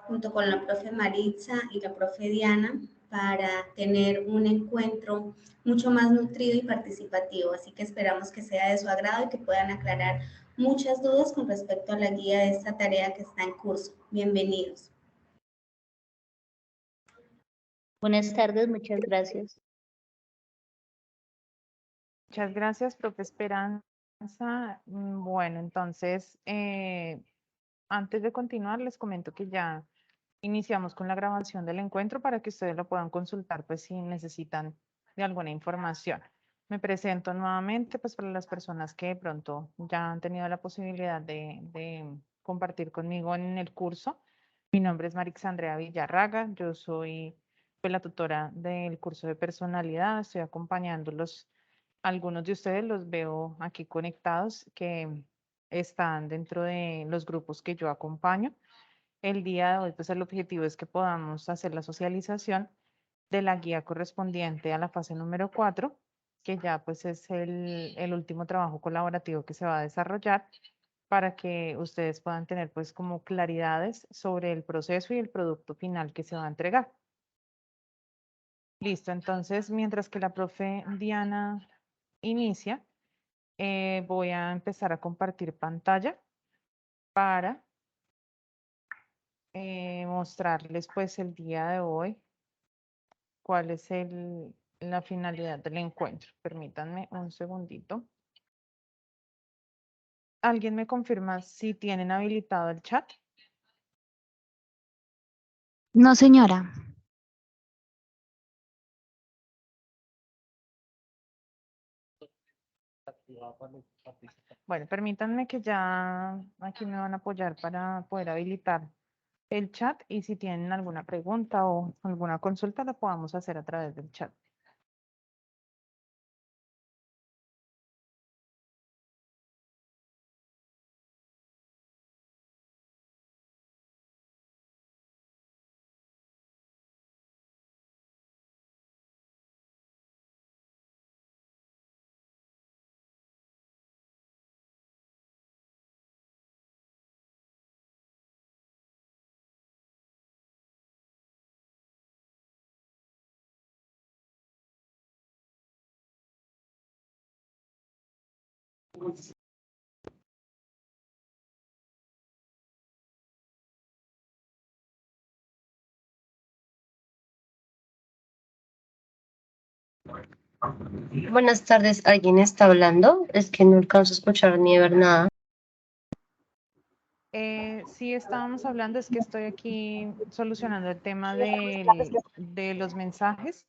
junto con la profe Maritza y la profe Diana para tener un encuentro mucho más nutrido y participativo. Así que esperamos que sea de su agrado y que puedan aclarar muchas dudas con respecto a la guía de esta tarea que está en curso. Bienvenidos. Buenas tardes, muchas gracias. Muchas gracias, profe Esperanza. Bueno, entonces, antes de continuar, les comento que ya iniciamos con la grabación del encuentro para que ustedes lo puedan consultar, pues si necesitan de alguna información. Me presento nuevamente, pues para las personas que de pronto ya han tenido la posibilidad de compartir conmigo en el curso. Mi nombre es Marixandrea Villarraga, yo soy pues, la tutora del curso de personalidad, estoy acompañándolos. Algunos de ustedes los veo aquí conectados que están dentro de los grupos que yo acompaño. El día de hoy, pues el objetivo es que podamos hacer la socialización de la guía correspondiente a la fase número 4, que ya pues es el último trabajo colaborativo que se va a desarrollar para que ustedes puedan tener pues como claridades sobre el proceso y el producto final que se va a entregar. Listo, entonces mientras que la profe Diana inicia, voy a empezar a compartir pantalla para mostrarles pues el día de hoy cuál es la finalidad del encuentro. Permítanme un segundito. ¿Alguien me confirma si tienen habilitado el chat? No, señora. Bueno, permítanme que ya aquí me van a apoyar para poder habilitar el chat y si tienen alguna pregunta o alguna consulta la podamos hacer a través del chat. Buenas tardes, ¿alguien está hablando? Es que no alcanzo a escuchar ni ver nada. Sí, estábamos hablando, es que estoy aquí solucionando el tema de los mensajes,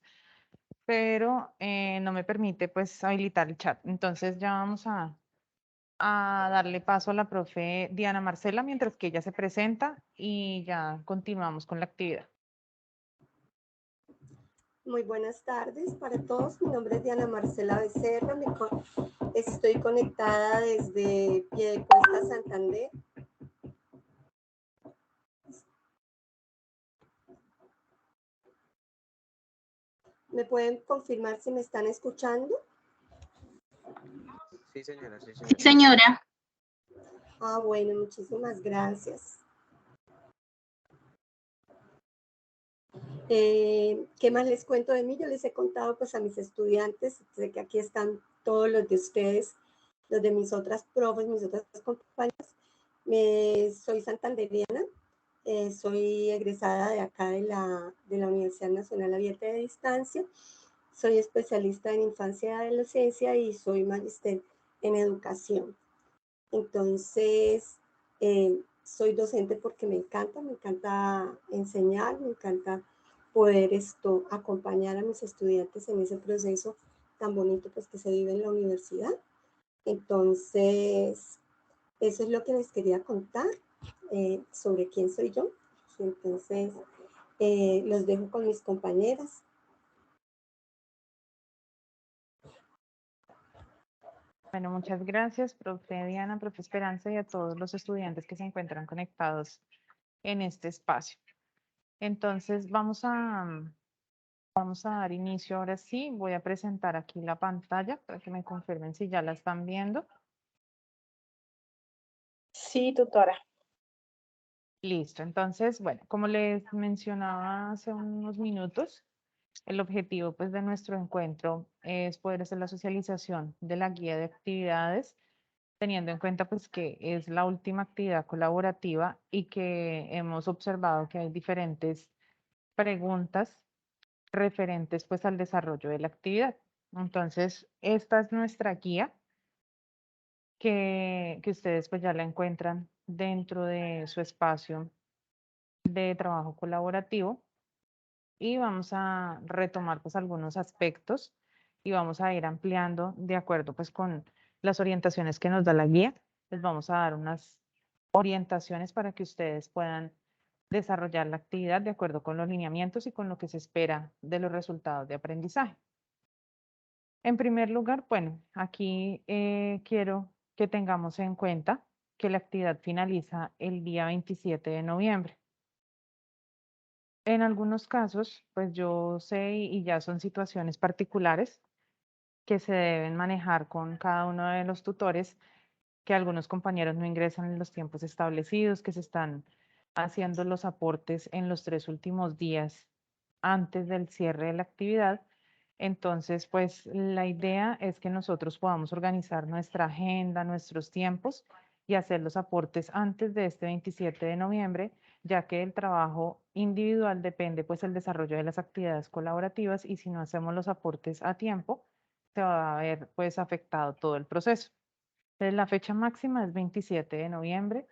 pero no me permite pues habilitar el chat. Entonces ya vamos a darle paso a la profe Diana Marcela mientras que ella se presenta y ya continuamos con la actividad. Muy buenas tardes para todos. Mi nombre es Diana Marcela Becerra. Estoy conectada desde Piedecuesta, Santander. ¿Me pueden confirmar si me están escuchando? Sí, señora. Sí, Sí, señora. Ah, bueno, muchísimas gracias. ¿Qué más les cuento de mí? Yo les he contado pues a mis estudiantes, sé que aquí están todos los de ustedes, los de mis otras profes, mis otras compañeras. Soy santanderiana, soy egresada de acá de la Universidad Nacional Abierta de Distancia, soy especialista en infancia y adolescencia y soy magíster en educación. Entonces, soy docente porque me encanta enseñar, me encanta poder acompañar a mis estudiantes en ese proceso tan bonito pues, que se vive en la universidad. Entonces, eso es lo que les quería contar sobre quién soy yo. Entonces, los dejo con mis compañeras. Bueno, muchas gracias, profe Diana, profe Esperanza y a todos los estudiantes que se encuentran conectados en este espacio. Entonces, vamos a dar inicio ahora sí. Voy a presentar aquí la pantalla para que me confirmen si ya la están viendo. Sí, tutora. Listo. Entonces, bueno, como les mencionaba hace unos minutos, el objetivo pues de nuestro encuentro es poder hacer la socialización de la guía de actividades, teniendo en cuenta pues que es la última actividad colaborativa y que hemos observado que hay diferentes preguntas referentes pues al desarrollo de la actividad. Entonces, esta es nuestra guía que ustedes pues ya la encuentran dentro de su espacio de trabajo colaborativo y vamos a retomar pues algunos aspectos y vamos a ir ampliando de acuerdo pues con las orientaciones que nos da la guía. Les vamos a dar unas orientaciones para que ustedes puedan desarrollar la actividad de acuerdo con los lineamientos y con lo que se espera de los resultados de aprendizaje. En primer lugar, bueno, aquí quiero que tengamos en cuenta que la actividad finaliza el día 27 de noviembre. En algunos casos, pues yo sé y ya son situaciones particulares que se deben manejar con cada uno de los tutores, que algunos compañeros no ingresan en los tiempos establecidos, que se están haciendo los aportes en los 3 últimos días antes del cierre de la actividad. Entonces, pues la idea es que nosotros podamos organizar nuestra agenda, nuestros tiempos y hacer los aportes antes de este 27 de noviembre, ya que el trabajo individual depende pues el desarrollo de las actividades colaborativas y si no hacemos los aportes a tiempo, se va a ver pues afectado todo el proceso. Entonces, la fecha máxima es 27 de noviembre.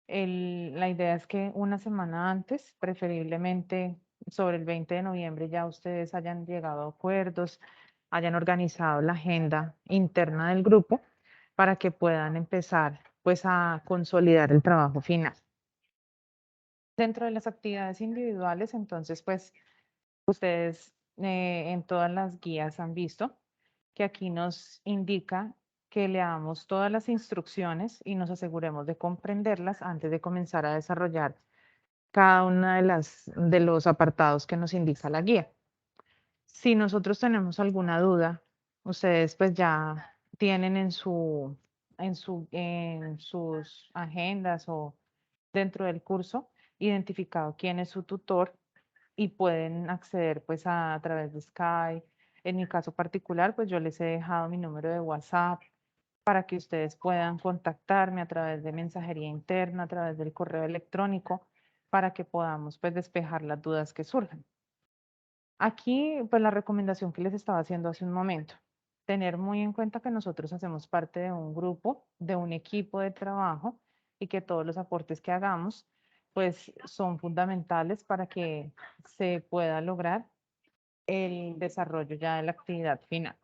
La idea es que una semana antes, preferiblemente sobre el 20 de noviembre, ya ustedes hayan llegado a acuerdos, hayan organizado la agenda interna del grupo para que puedan empezar pues a consolidar el trabajo final. Dentro de las actividades individuales, entonces pues ustedes en todas las guías han visto que aquí nos indica que leamos todas las instrucciones y nos aseguremos de comprenderlas antes de comenzar a desarrollar cada una de los apartados que nos indica la guía. Si nosotros tenemos alguna duda, ustedes pues ya tienen en sus agendas o dentro del curso identificado quién es su tutor y pueden acceder pues a través de Skype. En mi caso particular, pues yo les he dejado mi número de WhatsApp para que ustedes puedan contactarme a través de mensajería interna, a través del correo electrónico, para que podamos pues despejar las dudas que surjan. Aquí pues la recomendación que les estaba haciendo hace un momento, tener muy en cuenta que nosotros hacemos parte de un grupo, de un equipo de trabajo y que todos los aportes que hagamos pues son fundamentales para que se pueda lograr el desarrollo ya de la actividad final.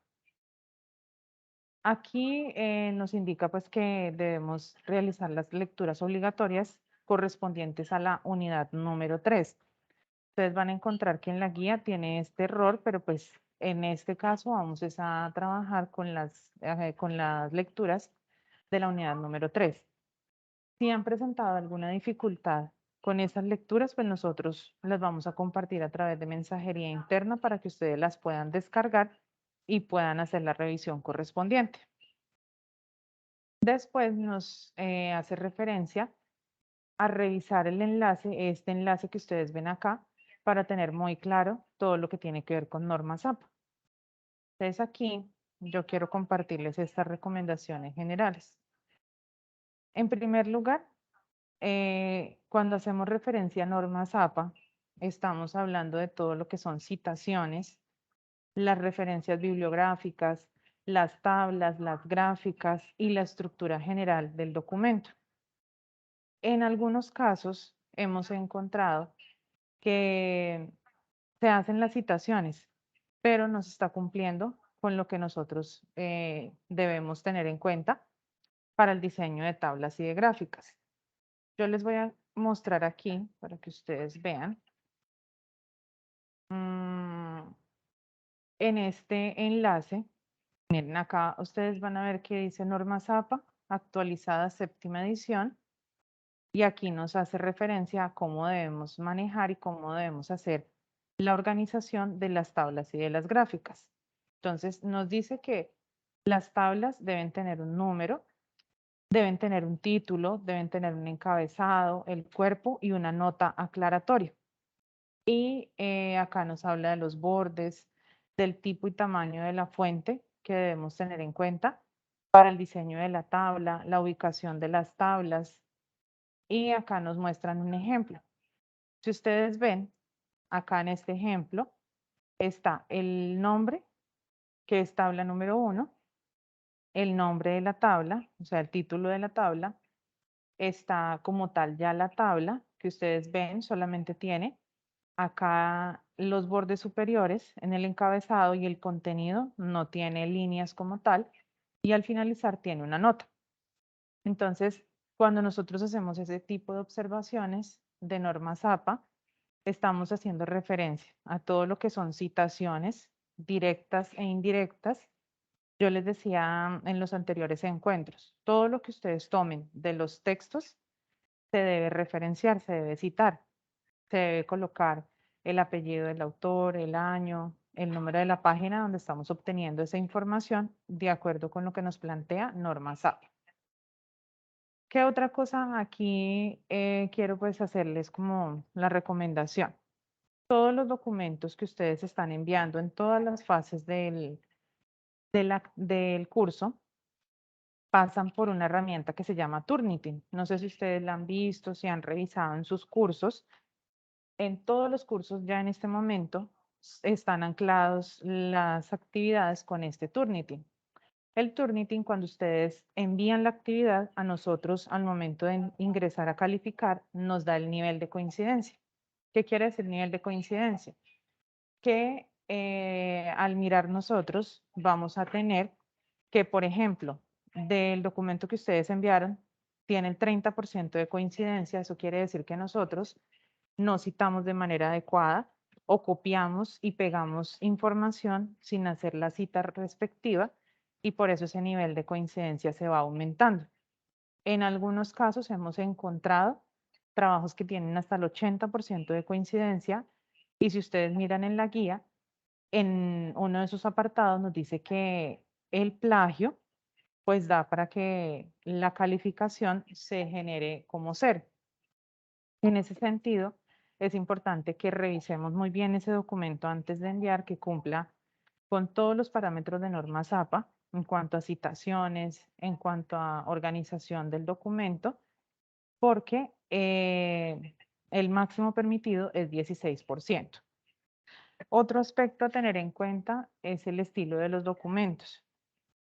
Aquí nos indica pues que debemos realizar las lecturas obligatorias correspondientes a la unidad número 3. Ustedes van a encontrar que en la guía tiene este error, pero pues en este caso vamos a trabajar con las lecturas de la unidad número 3. Si han presentado alguna dificultad con esas lecturas, pues nosotros las vamos a compartir a través de mensajería interna para que ustedes las puedan descargar y puedan hacer la revisión correspondiente. Después nos hace referencia a revisar el enlace, este enlace que ustedes ven acá, para tener muy claro todo lo que tiene que ver con normas APA. Entonces aquí yo quiero compartirles estas recomendaciones generales. En primer lugar, cuando hacemos referencia a normas APA, estamos hablando de todo lo que son citaciones, las referencias bibliográficas, las tablas, las gráficas y la estructura general del documento. En algunos casos hemos encontrado que se hacen las citaciones, pero no se está cumpliendo con lo que nosotros debemos tener en cuenta para el diseño de tablas y de gráficas. Yo les voy a mostrar aquí para que ustedes vean. En este enlace, miren acá, ustedes van a ver que dice normas APA, actualizada 7ª edición, y aquí nos hace referencia a cómo debemos manejar y cómo debemos hacer la organización de las tablas y de las gráficas. Entonces, nos dice que las tablas deben tener un número, Deben tener un título, deben tener un encabezado, el cuerpo y una nota aclaratoria. Y acá nos habla de los bordes, del tipo y tamaño de la fuente que debemos tener en cuenta para el diseño de la tabla, la ubicación de las tablas. Y acá nos muestran un ejemplo. Si ustedes ven, acá en este ejemplo está el nombre, que es tabla número 1, el nombre de la tabla, o sea, el título de la tabla, está como tal ya la tabla que ustedes ven, solamente tiene acá los bordes superiores en el encabezado y el contenido no tiene líneas como tal y al finalizar tiene una nota. Entonces, cuando nosotros hacemos ese tipo de observaciones de norma ZAPA, estamos haciendo referencia a todo lo que son citaciones directas e indirectas. Yo les decía en los anteriores encuentros, todo lo que ustedes tomen de los textos se debe referenciar, se debe citar, se debe colocar el apellido del autor, el año, el número de la página donde estamos obteniendo esa información de acuerdo con lo que nos plantea norma ZAPA. ¿Qué otra cosa aquí quiero pues hacerles como la recomendación? Todos los documentos que ustedes están enviando en todas las fases del curso pasan por una herramienta que se llama Turnitin. No sé si ustedes la han visto, si han revisado en sus cursos. En todos los cursos ya en este momento están anclados las actividades con este Turnitin. El Turnitin, cuando ustedes envían la actividad a nosotros al momento de ingresar a calificar, nos da el nivel de coincidencia. ¿Qué quiere decir nivel de coincidencia? Que al mirar nosotros vamos a tener que, por ejemplo, del documento que ustedes enviaron, tiene el 30% de coincidencia. Eso quiere decir que nosotros no citamos de manera adecuada o copiamos y pegamos información sin hacer la cita respectiva y por eso ese nivel de coincidencia se va aumentando. En algunos casos hemos encontrado trabajos que tienen hasta el 80% de coincidencia y si ustedes miran en la guía, en uno de esos apartados nos dice que el plagio pues da para que la calificación se genere como 0. En ese sentido, es importante que revisemos muy bien ese documento antes de enviar, que cumpla con todos los parámetros de norma ZAPA en cuanto a citaciones, en cuanto a organización del documento, porque el máximo permitido es 16%. Otro aspecto a tener en cuenta es el estilo de los documentos.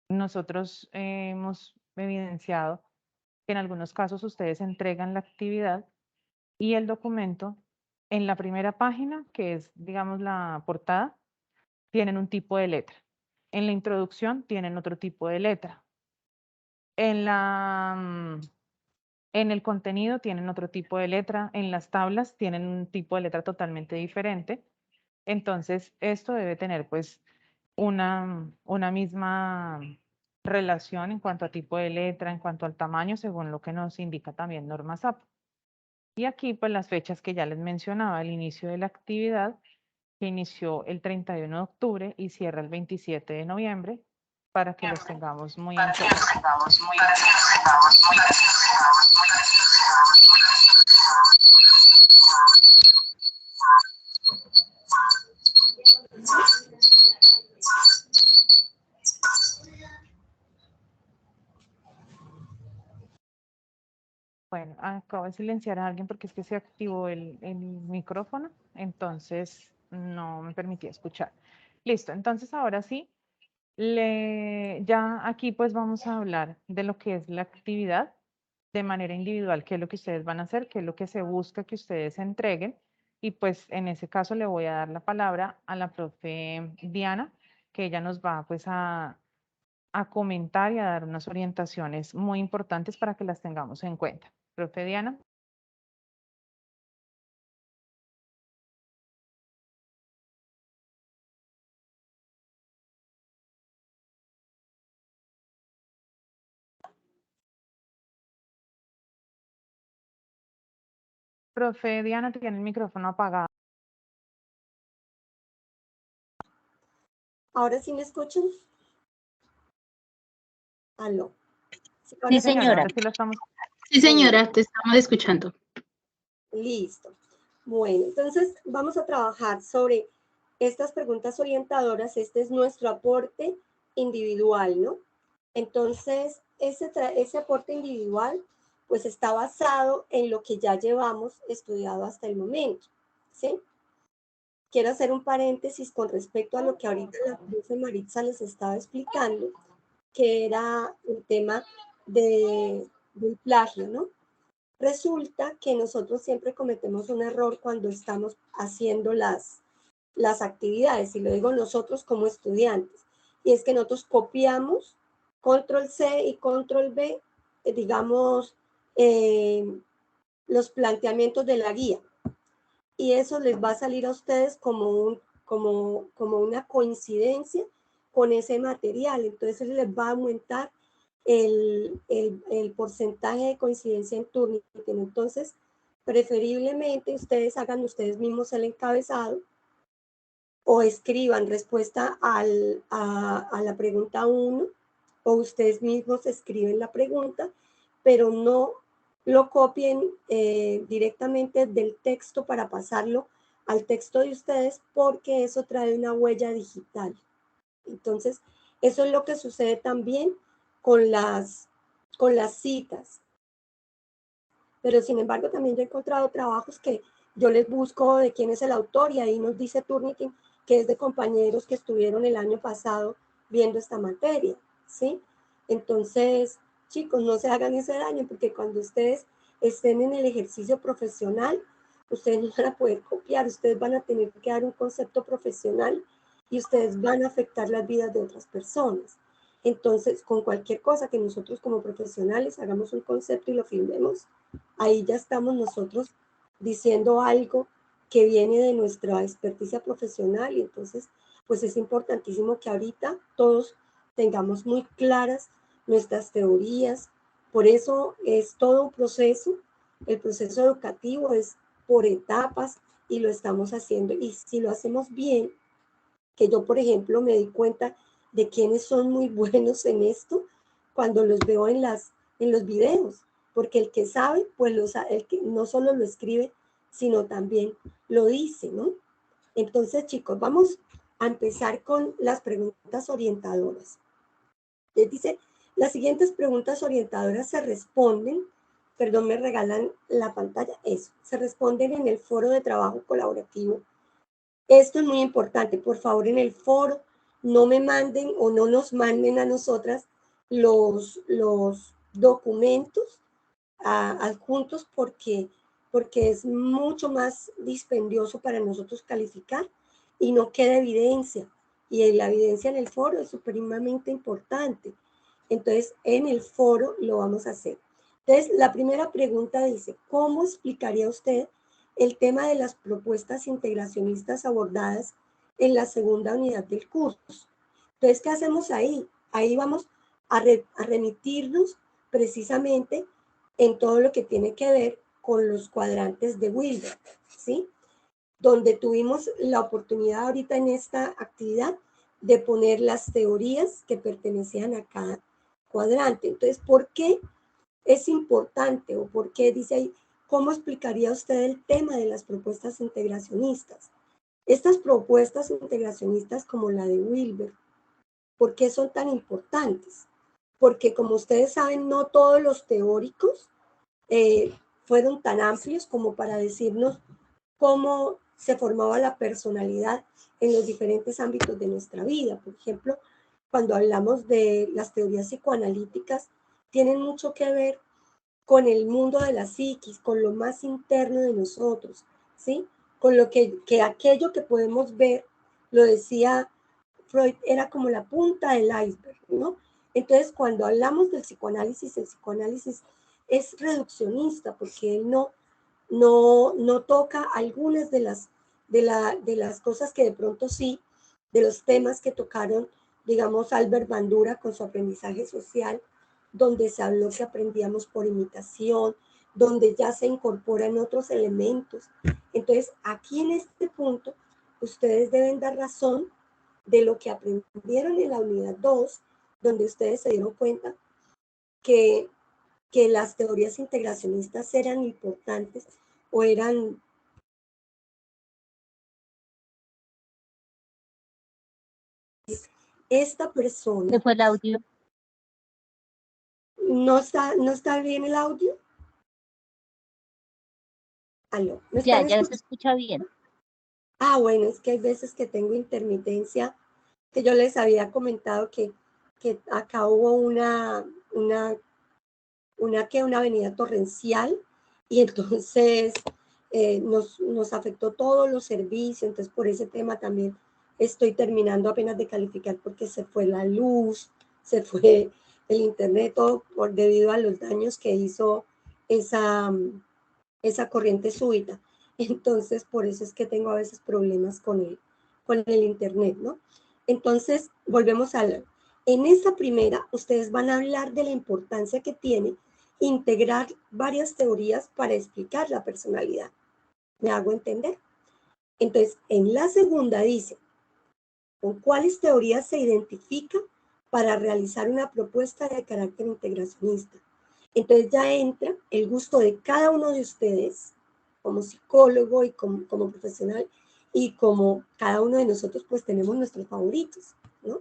Nosotros hemos evidenciado que en algunos casos ustedes entregan la actividad y el documento en la primera página, que es, digamos, la portada, tienen un tipo de letra. En la introducción tienen otro tipo de letra. En el contenido tienen otro tipo de letra. En las tablas tienen un tipo de letra totalmente diferente. Entonces, esto debe tener pues una misma relación en cuanto a tipo de letra, en cuanto al tamaño, según lo que nos indica también norma ZAPA. Y aquí pues las fechas que ya les mencionaba, el inicio de la actividad, que inició el 31 de octubre y cierra el 27 de noviembre, para que los tengamos muy en cuenta. Bueno, acabo de silenciar a alguien porque es que se activó el micrófono, entonces no me permitía escuchar. Listo, entonces ahora sí, ya aquí pues vamos a hablar de lo que es la actividad de manera individual, qué es lo que ustedes van a hacer, qué es lo que se busca que ustedes entreguen. Y pues en ese caso le voy a dar la palabra a la profe Diana, que ella nos va pues a comentar y a dar unas orientaciones muy importantes para que las tengamos en cuenta. Profe Diana. Profe Diana, tiene el micrófono apagado. ¿Ahora sí me escuchan? Aló. Sí, señora. ahora sí lo estamos. Sí, señora, te estamos escuchando. Listo. Bueno, entonces vamos a trabajar sobre estas preguntas orientadoras. Este es nuestro aporte individual, ¿no? Entonces, ese aporte individual, pues está basado en lo que ya llevamos estudiado hasta el momento, ¿sí? Quiero hacer un paréntesis con respecto a lo que ahorita la profe Maritza les estaba explicando, que era el tema del plagio, ¿no? Resulta que nosotros siempre cometemos un error cuando estamos haciendo las actividades, y lo digo nosotros como estudiantes, y es que nosotros copiamos control C y control V, digamos, los planteamientos de la guía, y eso les va a salir a ustedes como una coincidencia con ese material. Entonces les va a aumentar el porcentaje de coincidencia en Turnitin. Entonces, preferiblemente ustedes hagan ustedes mismos el encabezado o escriban respuesta a la pregunta 1, o ustedes mismos escriben la pregunta, pero no lo copien directamente del texto para pasarlo al texto de ustedes, porque eso trae una huella digital. Entonces, eso es lo que sucede también con las citas. Pero sin embargo, también yo he encontrado trabajos que yo les busco de quién es el autor, y ahí nos dice Turnitin que es de compañeros que estuvieron el año pasado viendo esta materia, ¿sí? Entonces, chicos, no se hagan ese daño, porque cuando ustedes estén en el ejercicio profesional, ustedes no van a poder copiar, ustedes van a tener que dar un concepto profesional y ustedes van a afectar las vidas de otras personas. Entonces, con cualquier cosa que nosotros como profesionales hagamos un concepto y lo firmemos, ahí ya estamos nosotros diciendo algo que viene de nuestra experticia profesional, y entonces pues es importantísimo que ahorita todos tengamos muy claras nuestras teorías. Por eso es todo un proceso, el proceso educativo es por etapas y lo estamos haciendo, y si lo hacemos bien, que yo por ejemplo me di cuenta de quiénes son muy buenos en esto cuando los veo en los videos, porque el que sabe, pues el que no solo lo escribe, sino también lo dice, ¿no? Entonces, chicos, vamos a empezar con las preguntas orientadoras. Les dice, las siguientes preguntas orientadoras se responden, perdón, me regalan la pantalla, eso, se responden en el foro de trabajo colaborativo. Esto es muy importante, por favor, en el foro no me manden o no nos manden a nosotras los documentos adjuntos, porque es mucho más dispendioso para nosotros calificar y no queda evidencia. Y la evidencia en el foro es supremamente importante. Entonces, en el foro lo vamos a hacer. Entonces, la primera pregunta dice, ¿cómo explicaría usted el tema de las propuestas integracionistas abordadas en la segunda unidad del curso? Entonces, ¿qué hacemos ahí? Ahí vamos a remitirnos precisamente en todo lo que tiene que ver con los cuadrantes de Wilber, ¿sí? Donde tuvimos la oportunidad ahorita en esta actividad de poner las teorías que pertenecían a cada cuadrante. Entonces, ¿por qué es importante, o por qué dice ahí, cómo explicaría usted el tema de las propuestas integracionistas? Estas propuestas integracionistas como la de Wilber, ¿por qué son tan importantes? Porque como ustedes saben, no todos los teóricos fueron tan amplios como para decirnos cómo se formaba la personalidad en los diferentes ámbitos de nuestra vida. Por ejemplo, cuando hablamos de las teorías psicoanalíticas, tienen mucho que ver con el mundo de la psiquis, con lo más interno de nosotros, ¿sí? Con lo que aquello que podemos ver, lo decía Freud, era como la punta del iceberg, ¿no? Entonces, cuando hablamos del psicoanálisis, el psicoanálisis es reduccionista, porque él no toca algunas de las cosas que de pronto sí, de los temas que tocaron, digamos, Albert Bandura con su aprendizaje social, donde se habló que aprendíamos por imitación, donde ya se incorporan otros elementos. Entonces, aquí en este punto, ustedes deben dar razón de lo que aprendieron en la unidad 2, donde ustedes se dieron cuenta que las teorías integracionistas eran importantes o eran... Esta persona... ¿Qué fue el audio? ¿No está bien el audio? ¿Aló? ¿Me Ya, están ya se escuchando? escucha bien. Ah, bueno, es que hay veces que tengo intermitencia, que yo les había comentado que acá hubo una avenida torrencial y entonces nos afectó todos los servicios, entonces por ese tema también estoy terminando apenas de calificar porque se fue la luz, se fue el internet, todo debido a los daños que hizo esa corriente súbita. Entonces, por eso es que tengo a veces problemas con el internet, ¿no? Entonces, volvemos a hablar. En esta primera, ustedes van a hablar de la importancia que tiene integrar varias teorías para explicar la personalidad. ¿Me hago entender? Entonces, en la segunda dice, ¿con cuáles teorías se identifica para realizar una propuesta de carácter integracionista? Entonces ya entra el gusto de cada uno de ustedes, como psicólogo y como profesional, y como cada uno de nosotros pues tenemos nuestros favoritos, ¿no?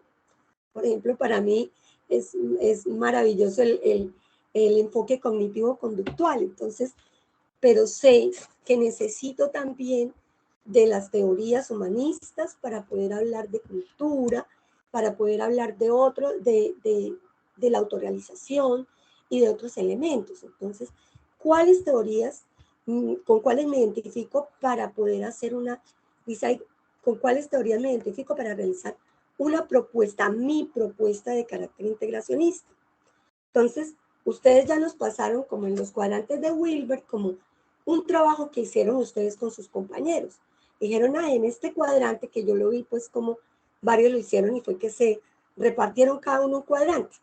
Por ejemplo, para mí es maravilloso el enfoque cognitivo-conductual, entonces, pero sé que necesito también de las teorías humanistas para poder hablar de cultura, para poder hablar de de la autorrealización y de otros elementos. Entonces, ¿cuáles teorías, con cuáles me identifico para poder hacer con cuáles teorías me identifico para realizar una propuesta, mi propuesta de carácter integracionista? Entonces, ustedes ya nos pasaron como en los cuadrantes de Wilbert, como un trabajo que hicieron ustedes con sus compañeros. Dijeron, en este cuadrante que yo lo vi, pues como varios lo hicieron y fue que se repartieron cada uno un cuadrante.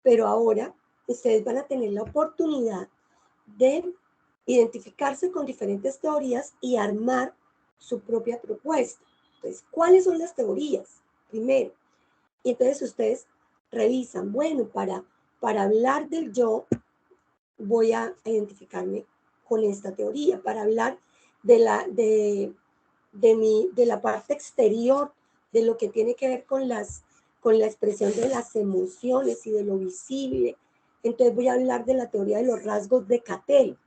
Pero ahora ustedes van a tener la oportunidad de identificarse con diferentes teorías y armar su propia propuesta. Entonces, ¿cuáles son las teorías? Primero. Y entonces ustedes revisan, bueno, para hablar del yo, voy a identificarme con esta teoría. Para hablar de la parte exterior, de lo que tiene que ver con la expresión de las emociones y de lo visible, entonces voy a hablar de la teoría de los rasgos de Cattell,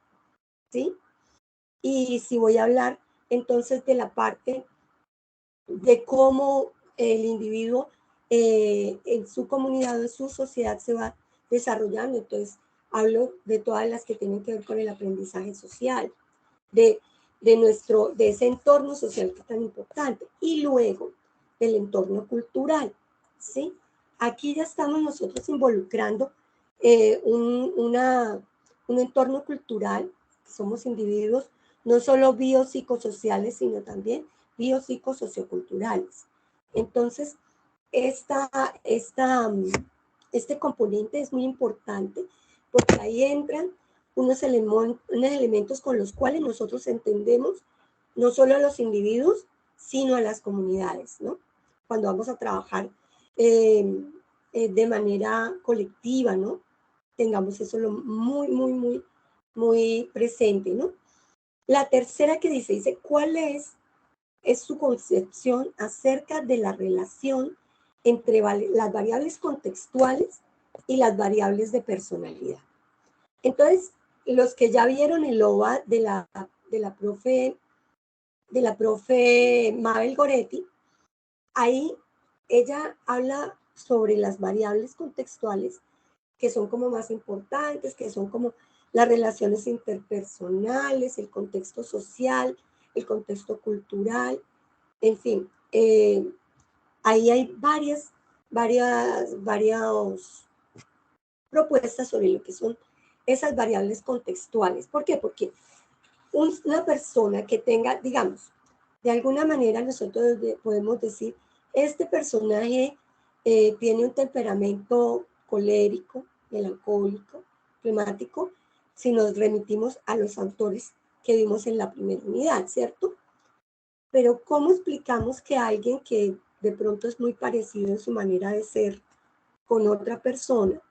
¿sí? Y si voy a hablar entonces de la parte de cómo el individuo en su comunidad o en su sociedad se va desarrollando, entonces hablo de todas las que tienen que ver con el aprendizaje social, de ese entorno social que es tan importante, y luego del entorno cultural, ¿sí? Aquí ya estamos nosotros involucrando un entorno cultural, que somos individuos no solo biopsicosociales, sino también biopsicosocioculturales. Entonces, este componente es muy importante porque ahí entran unos elementos con los cuales nosotros entendemos no solo a los individuos, sino a las comunidades, ¿no? Cuando vamos a trabajar de manera colectiva, ¿no? Tengamos eso muy, muy, muy, muy presente, ¿no? La tercera que dice, ¿cuál es su concepción acerca de la relación entre las variables contextuales y las variables de personalidad? Entonces, los que ya vieron el OVA de la profe Mabel Goretti, ahí ella habla sobre las variables contextuales que son como más importantes, que son como las relaciones interpersonales, el contexto social, el contexto cultural, en fin, ahí hay varias propuestas sobre lo que son esas variables contextuales. ¿Por qué? Porque una persona que tenga, digamos, de alguna manera nosotros podemos decir, este personaje tiene un temperamento colérico, melancólico, flemático, si nos remitimos a los autores que vimos en la primera unidad, ¿cierto? Pero ¿cómo explicamos que alguien que de pronto es muy parecido en su manera de ser con otra persona,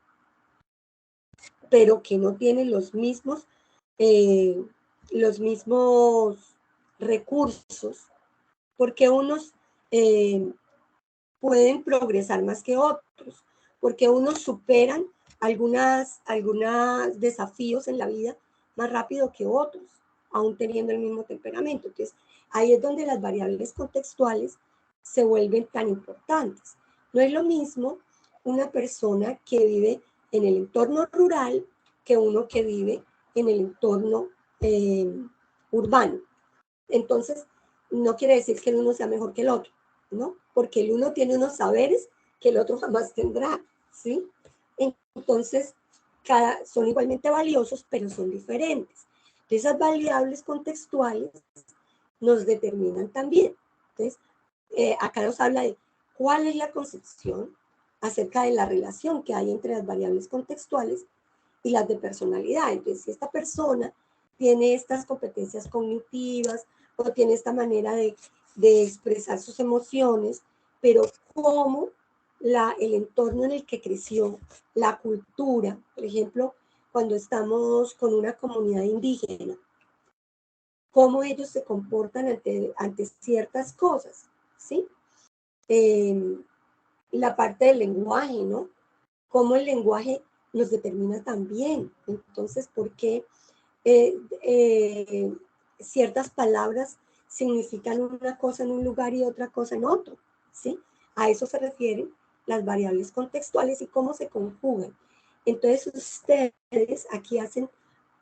pero que no tienen los mismos recursos, porque unos pueden progresar más que otros, porque unos superan algunos desafíos en la vida más rápido que otros, aún teniendo el mismo temperamento. Entonces, ahí es donde las variables contextuales se vuelven tan importantes. No es lo mismo una persona que vive en el entorno rural que uno que vive en el entorno urbano. Entonces, no quiere decir que el uno sea mejor que el otro, ¿no? Porque el uno tiene unos saberes que el otro jamás tendrá, ¿sí? Entonces, son igualmente valiosos, pero son diferentes. Esas variables contextuales nos determinan también. Entonces, acá nos habla de cuál es la concepción acerca de la relación que hay entre las variables contextuales y las de personalidad. Entonces, si esta persona tiene estas competencias cognitivas o tiene esta manera de expresar sus emociones, pero cómo el entorno en el que creció, la cultura, por ejemplo, cuando estamos con una comunidad indígena, cómo ellos se comportan ante ciertas cosas, ¿sí? La parte del lenguaje, ¿no? Cómo el lenguaje nos determina también. Entonces, ¿por qué ciertas palabras significan una cosa en un lugar y otra cosa en otro? ¿Sí? A eso se refieren las variables contextuales y cómo se conjugan. Entonces, ustedes aquí hacen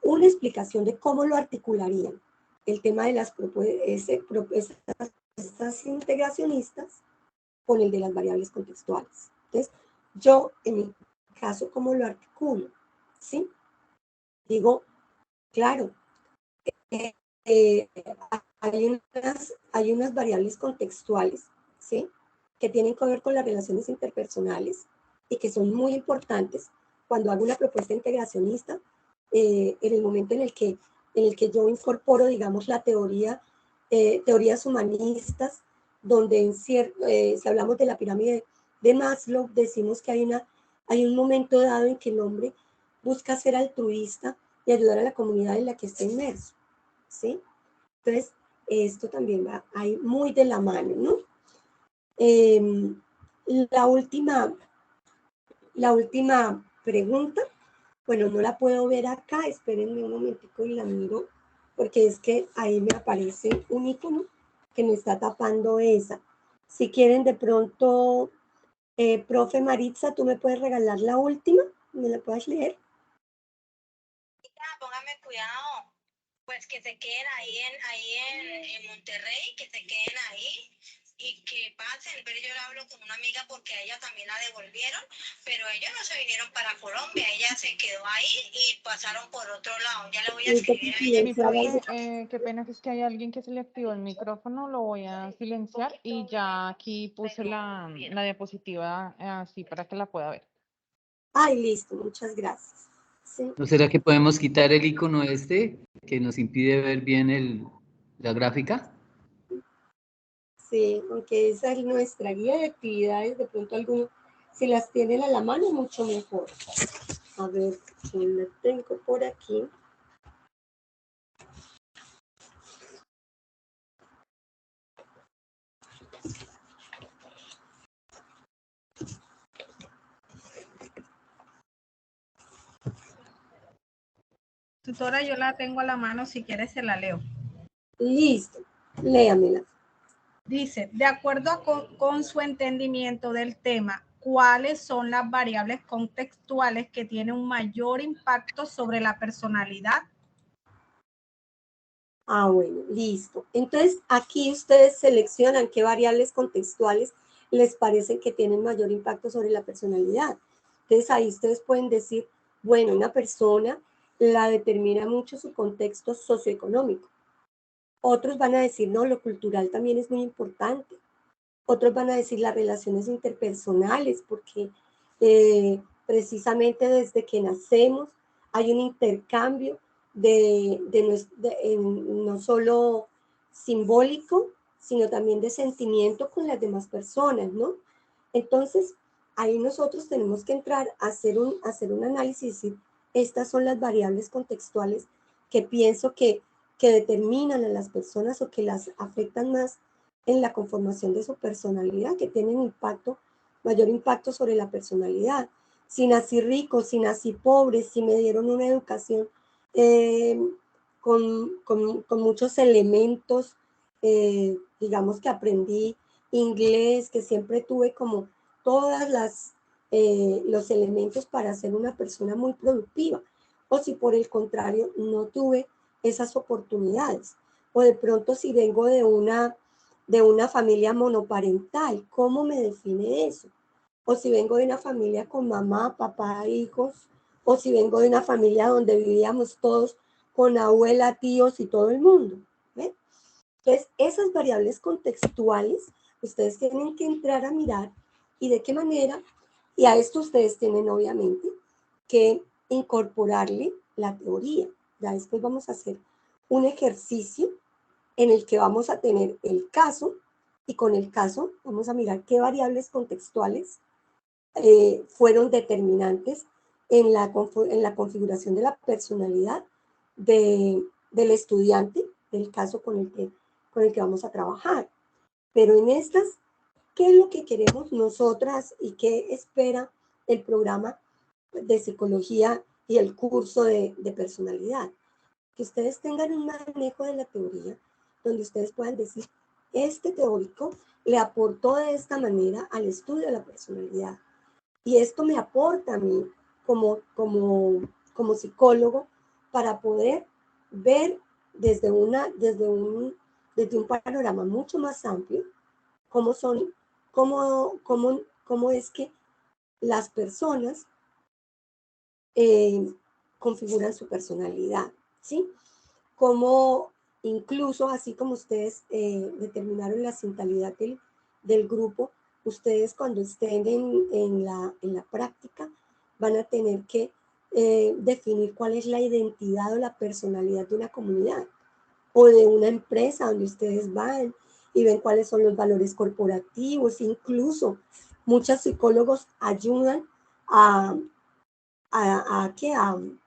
una explicación de cómo lo articularían. El tema de las propuestas integracionistas con el de las variables contextuales. Entonces, yo, en mi caso, ¿cómo lo articulo? ¿Sí? Digo, claro, hay unas variables contextuales, ¿sí? Que tienen que ver con las relaciones interpersonales y que son muy importantes cuando hago una propuesta integracionista, en el momento en el que yo incorporo, digamos, la teorías humanistas, donde si hablamos de la pirámide de Maslow, decimos que hay un momento dado en que el hombre busca ser altruista y ayudar a la comunidad en la que está inmerso, ¿sí? Entonces, esto también va ahí muy de la mano, ¿no? La última pregunta, bueno, no la puedo ver acá, espérenme un momentico y la miro, porque es que ahí me aparece un icono que me está tapando esa. Si quieren de pronto, profe Maritza, ¿tú me puedes regalar la última? ¿Me la puedes leer? Póngame cuidado, pues que se queden ahí en Monterrey, que se queden ahí y que pasen. Pero yo le hablo con una amiga porque a ella también la devolvieron, pero ellos no se vinieron para Colombia, ella se quedó ahí y pasaron por otro lado. Ya le voy a escribir a ella. Mi profe, qué pena que es que hay alguien que se le activó el micrófono, lo voy a silenciar y ya aquí puse la diapositiva así para que la pueda ver. Ay, listo, muchas gracias. Sí. ¿No será que podemos quitar el icono este que nos impide ver bien la gráfica? Sí, aunque esa es nuestra guía de actividades, de pronto algunos, si las tienen a la mano, mucho mejor. A ver, yo la tengo por aquí. Tutora, yo la tengo a la mano, si quieres se la leo. Listo, léamela. Dice, de acuerdo con su entendimiento del tema, ¿cuáles son las variables contextuales que tienen un mayor impacto sobre la personalidad? Ah, bueno, listo. Entonces, aquí ustedes seleccionan qué variables contextuales les parecen que tienen mayor impacto sobre la personalidad. Entonces, ahí ustedes pueden decir, bueno, una persona la determina mucho su contexto socioeconómico. Otros van a decir, no, lo cultural también es muy importante. Otros van a decir las relaciones interpersonales, porque precisamente desde que nacemos hay un intercambio no solo simbólico, sino también de sentimiento con las demás personas, ¿no? Entonces, ahí nosotros tenemos que entrar a hacer un análisis y decir, estas son las variables contextuales que pienso que determinan a las personas o que las afectan más en la conformación de su personalidad, que tienen mayor impacto sobre la personalidad. Si nací rico, si nací pobre, si me dieron una educación con muchos elementos, digamos que aprendí inglés, que siempre tuve como todas los elementos para ser una persona muy productiva, o si por el contrario no tuve esas oportunidades, o de pronto si vengo de una familia monoparental, ¿cómo me define eso? O si vengo de una familia con mamá, papá, hijos, o si vengo de una familia donde vivíamos todos con abuela, tíos y todo el mundo. ¿Ven? Entonces, esas variables contextuales, ustedes tienen que entrar a mirar y de qué manera, y a esto ustedes tienen obviamente que incorporarle la teoría. Ya después vamos a hacer un ejercicio en el que vamos a tener el caso, y con el caso vamos a mirar qué variables contextuales fueron determinantes en la configuración de la personalidad del estudiante, del caso con el que vamos a trabajar. Pero en estas, ¿qué es lo que queremos nosotras y qué espera el programa de psicología y el curso de personalidad? Que ustedes tengan un manejo de la teoría donde ustedes puedan decir, este teórico le aportó de esta manera al estudio de la personalidad. Y esto me aporta a mí como psicólogo para poder ver desde un panorama mucho más amplio cómo es que las personas configuran su personalidad, ¿sí? Como incluso así como ustedes determinaron la centralidad del grupo, ustedes cuando estén en la práctica van a tener que definir cuál es la identidad o la personalidad de una comunidad o de una empresa donde ustedes van y ven cuáles son los valores corporativos. Incluso muchos psicólogos ayudan a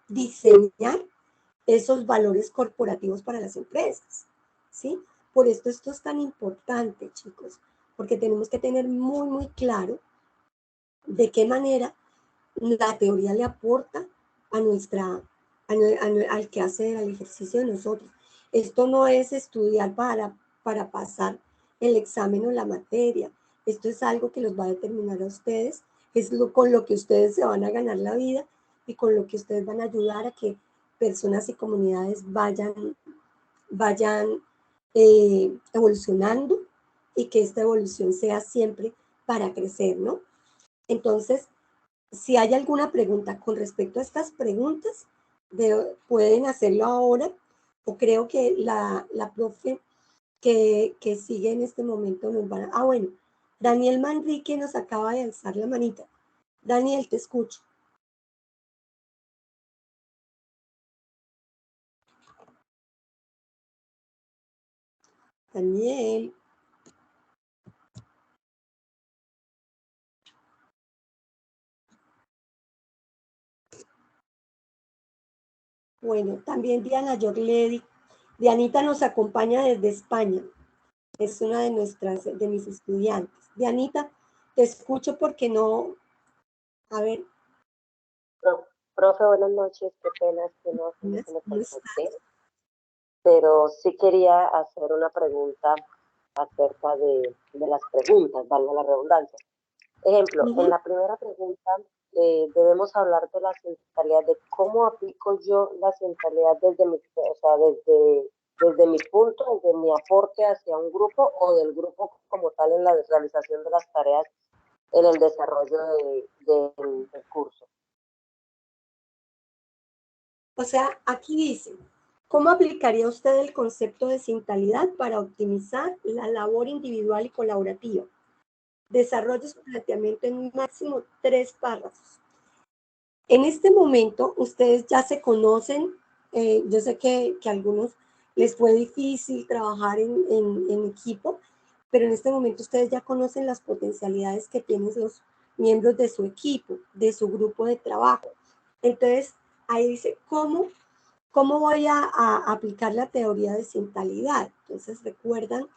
diseñar esos valores corporativos para las empresas, ¿sí? Por esto es tan importante, chicos, porque tenemos que tener muy, muy claro de qué manera la teoría le aporta al quehacer, al ejercicio de nosotros. Esto no es estudiar para pasar el examen o la materia. Esto es algo que los va a determinar a ustedes, es con lo que ustedes se van a ganar la vida y con lo que ustedes van a ayudar a que personas y comunidades vayan evolucionando y que esta evolución sea siempre para crecer, ¿no? Entonces, si hay alguna pregunta con respecto a estas preguntas, pueden hacerlo ahora, o creo que la profe que sigue en este momento nos va a... bueno, Daniel Manrique nos acaba de alzar la manita. Daniel, te escucho. Daniel. Bueno, también Diana Yorledi. Dianita nos acompaña desde España. Es una de mis estudiantes. Dianita, te escucho porque no... A ver. Profe, buenas noches. Qué pena que no me contesté. Pero sí quería hacer una pregunta acerca de las preguntas, valga la redundancia. Ejemplo, en la primera pregunta debemos hablar de la centralidad, de cómo aplico yo la centralidad desde mi punto, desde mi aporte hacia un grupo o del grupo como tal en la realización de las tareas en el desarrollo del curso. O sea, aquí dice, ¿cómo aplicaría usted el concepto de centralidad para optimizar la labor individual y colaborativa? Desarrolle su planteamiento en un máximo 3 párrafos. En este momento, ustedes ya se conocen. Yo sé que a algunos les fue difícil trabajar en equipo, pero en este momento ustedes ya conocen las potencialidades que tienen los miembros de su equipo, de su grupo de trabajo. Entonces, ahí dice, ¿cómo voy a aplicar la teoría de sintalidad? Entonces recuerdan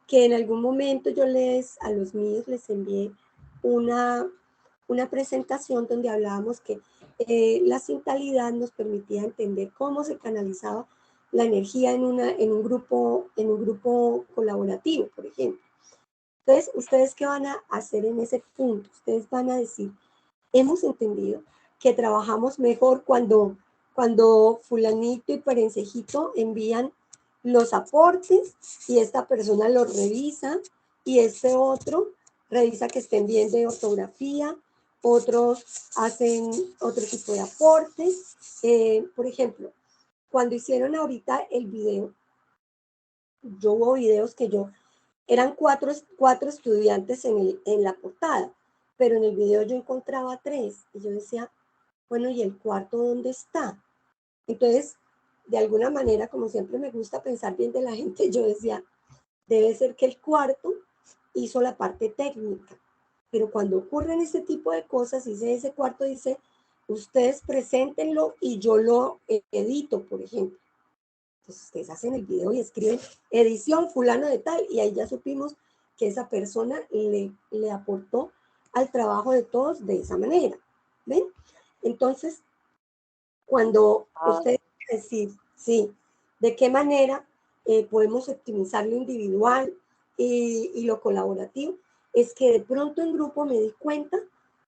que en algún momento yo a los míos les envié una presentación donde hablábamos que la sintalidad nos permitía entender cómo se canalizaba la energía en un grupo colaborativo, por ejemplo. Entonces, ¿ustedes qué van a hacer en ese punto? Ustedes van a decir, hemos entendido que trabajamos mejor cuando fulanito y perencejito envían los aportes y esta persona los revisa y este otro revisa que estén bien de ortografía, otros hacen otro tipo de aportes. Por ejemplo, cuando hicieron ahorita el video, hubo videos que eran cuatro estudiantes en la portada, pero en el video yo encontraba 3 y yo decía, bueno, ¿y el cuarto dónde está? Entonces, de alguna manera, como siempre me gusta pensar bien de la gente, yo decía, debe ser que el cuarto hizo la parte técnica, pero cuando ocurren ese tipo de cosas, ese cuarto dice, ustedes preséntenlo y yo lo edito, por ejemplo. Entonces ustedes hacen el video y escriben edición fulano de tal y ahí ya supimos que esa persona le aportó al trabajo de todos de esa manera. ¿Ven? Entonces, cuando ustedes decir, sí, de qué manera podemos optimizar lo individual y lo colaborativo, es que de pronto en grupo me di cuenta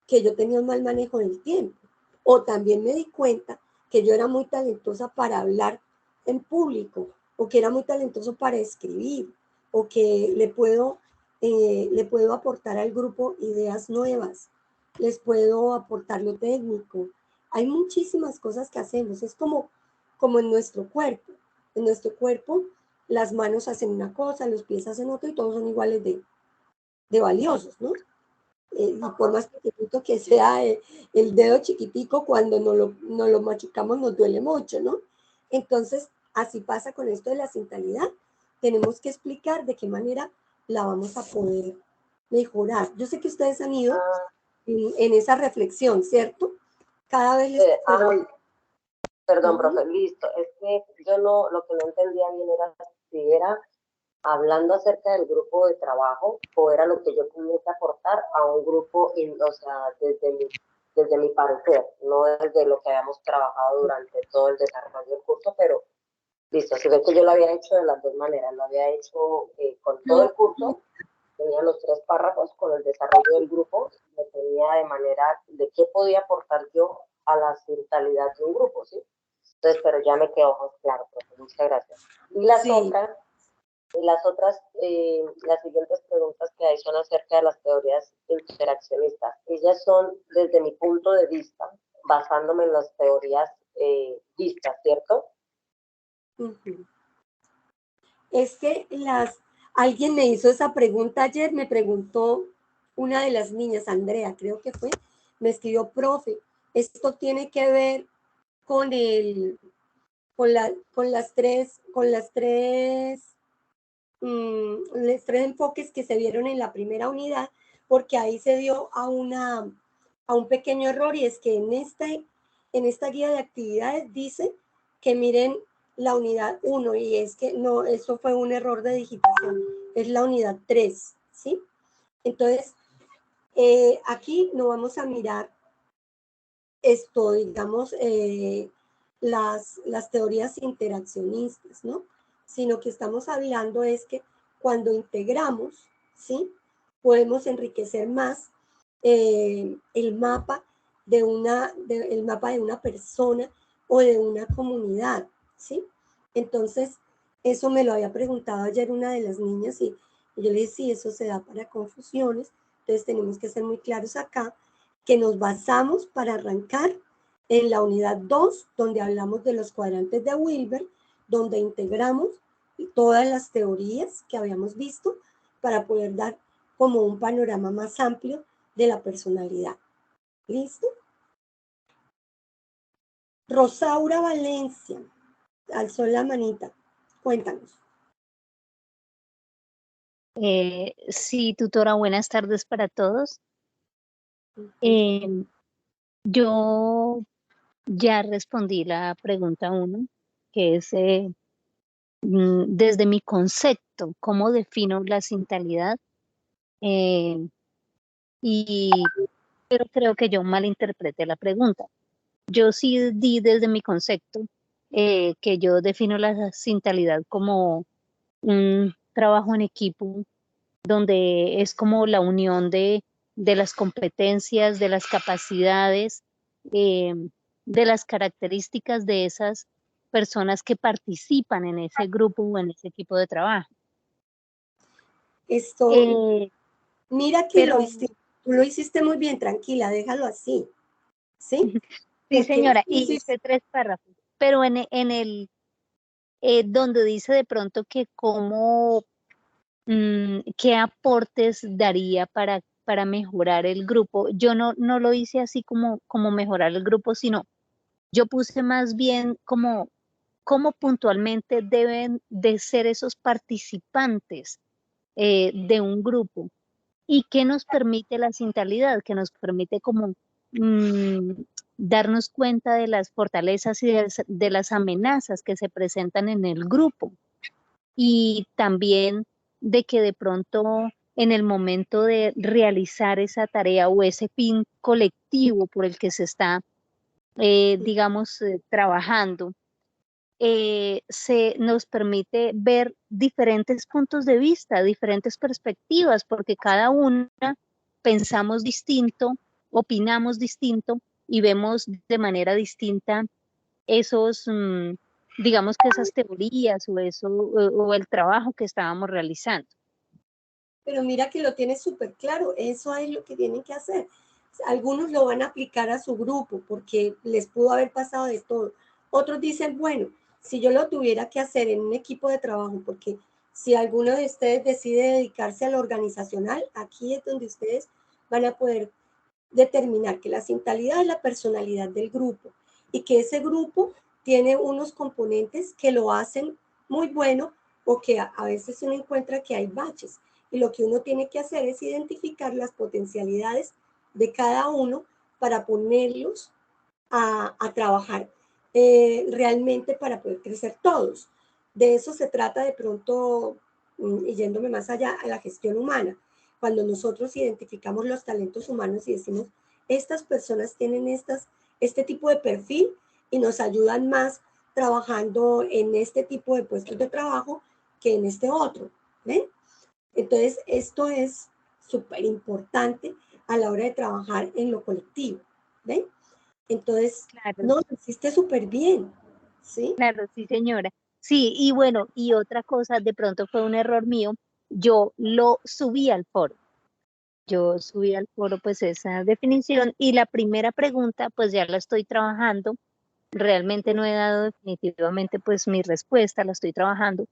que yo tenía un mal manejo del tiempo, o también me di cuenta que yo era muy talentosa para hablar en público, o que era muy talentoso para escribir, o que le puedo aportar al grupo ideas nuevas, les puedo aportar lo técnico. Hay muchísimas cosas que hacemos, es como en nuestro cuerpo. En nuestro cuerpo las manos hacen una cosa, los pies hacen otra y todos son iguales de valiosos, ¿no? Y por más pequeñito que sea el dedo chiquitico, cuando no lo machucamos nos duele mucho, ¿no? Entonces, así pasa con esto de la sintalidad. Tenemos que explicar de qué manera la vamos a poder mejorar. Yo sé que ustedes han ido en esa reflexión, ¿cierto? Cada vez les... Perdón, profe, listo. Es que yo lo que no entendía bien era si era hablando acerca del grupo de trabajo o era lo que yo tenía que aportar a un grupo, o sea, desde mi parecer, no desde lo que habíamos trabajado durante todo el desarrollo del curso, pero listo, si ves que yo lo había hecho de las dos maneras, lo había hecho con todo el curso, tenía los 3 párrafos con el desarrollo del grupo, lo tenía de manera de qué podía aportar yo a la sintalidad de un grupo, ¿sí? Entonces, pero ya me quedó más claro, profe, muchas gracias. Y las las siguientes preguntas que hay son acerca de las teorías interaccionistas. Ellas son, desde mi punto de vista, basándome en las teorías vistas, ¿cierto? Es que alguien me hizo esa pregunta ayer, me preguntó una de las niñas, Andrea, creo que fue, me escribió, profe, esto tiene que ver con los tres enfoques que se vieron en la primera unidad, porque ahí se dio a un pequeño error, y es que en esta guía de actividades dice que miren la unidad 1, y es que no, eso fue un error de digitación, es la unidad 3, ¿sí? Entonces, aquí no vamos a mirar esto, digamos, las teorías interaccionistas, ¿no? Sino que estamos hablando es que cuando integramos, ¿sí? Podemos enriquecer más el mapa de una persona o de una comunidad, ¿sí? Entonces, eso me lo había preguntado ayer una de las niñas y yo le dije, sí, eso se da para confusiones, entonces tenemos que ser muy claros acá, que nos basamos para arrancar en la unidad 2, donde hablamos de los cuadrantes de Wilber, donde integramos todas las teorías que habíamos visto para poder dar como un panorama más amplio de la personalidad. ¿Listo? Rosaura Valencia, alzó la manita. Cuéntanos. Sí, tutora, buenas tardes para todos. Yo Ya respondí la pregunta 1, que es desde mi concepto, ¿cómo defino la sintalidad? Pero creo que yo malinterpreté la pregunta. Yo sí di desde mi concepto que yo defino la sintalidad como un trabajo en equipo, donde es como la unión de las competencias, de las capacidades, eh, de las características de esas personas que participan en ese grupo o en ese equipo de trabajo. Mira que pero, tú lo hiciste muy bien, tranquila, déjalo así, ¿sí? Sí, señora, y hice 3 párrafos, pero en el donde dice de pronto que cómo, qué aportes daría para mejorar el grupo, yo no lo hice así como mejorar el grupo, sino yo puse más bien como cómo puntualmente deben de ser esos participantes de un grupo y qué nos permite la sintalidad, que nos permite como darnos cuenta de las fortalezas y de las amenazas que se presentan en el grupo y también de que de pronto en el momento de realizar esa tarea o ese fin colectivo por el que se está, digamos, trabajando, se nos permite ver diferentes puntos de vista, diferentes perspectivas, porque cada una pensamos distinto, opinamos distinto y vemos de manera distinta esos, digamos que esas teorías o eso, o el trabajo que estábamos realizando. Pero mira que lo tienes súper claro, eso es lo que tienen que hacer. Algunos lo van a aplicar a su grupo porque les pudo haber pasado de todo. Otros dicen, bueno, si yo lo tuviera que hacer en un equipo de trabajo, porque si alguno de ustedes decide dedicarse a lo organizacional, aquí es donde ustedes van a poder determinar que la sintalidad es la personalidad del grupo y que ese grupo tiene unos componentes que lo hacen muy bueno o que a veces uno encuentra que hay baches. Y lo que uno tiene que hacer es identificar las potencialidades de cada uno para ponerlos a trabajar realmente para poder crecer todos. De eso se trata de pronto, y yéndome más allá, a la gestión humana. Cuando nosotros identificamos los talentos humanos y decimos, estas personas tienen este tipo de perfil y nos ayudan más trabajando en este tipo de puestos de trabajo que en este otro. ¿Ven? Entonces, esto es súper importante a la hora de trabajar en lo colectivo. ¿Ven? Entonces, claro. No, lo hiciste súper bien. ¿Sí? Claro, sí, señora. Sí, y bueno, y otra cosa, de pronto fue un error mío, yo lo subí al foro. Yo subí al foro pues esa definición y la primera pregunta pues ya la estoy trabajando. Realmente no he dado definitivamente pues mi respuesta, la estoy trabajando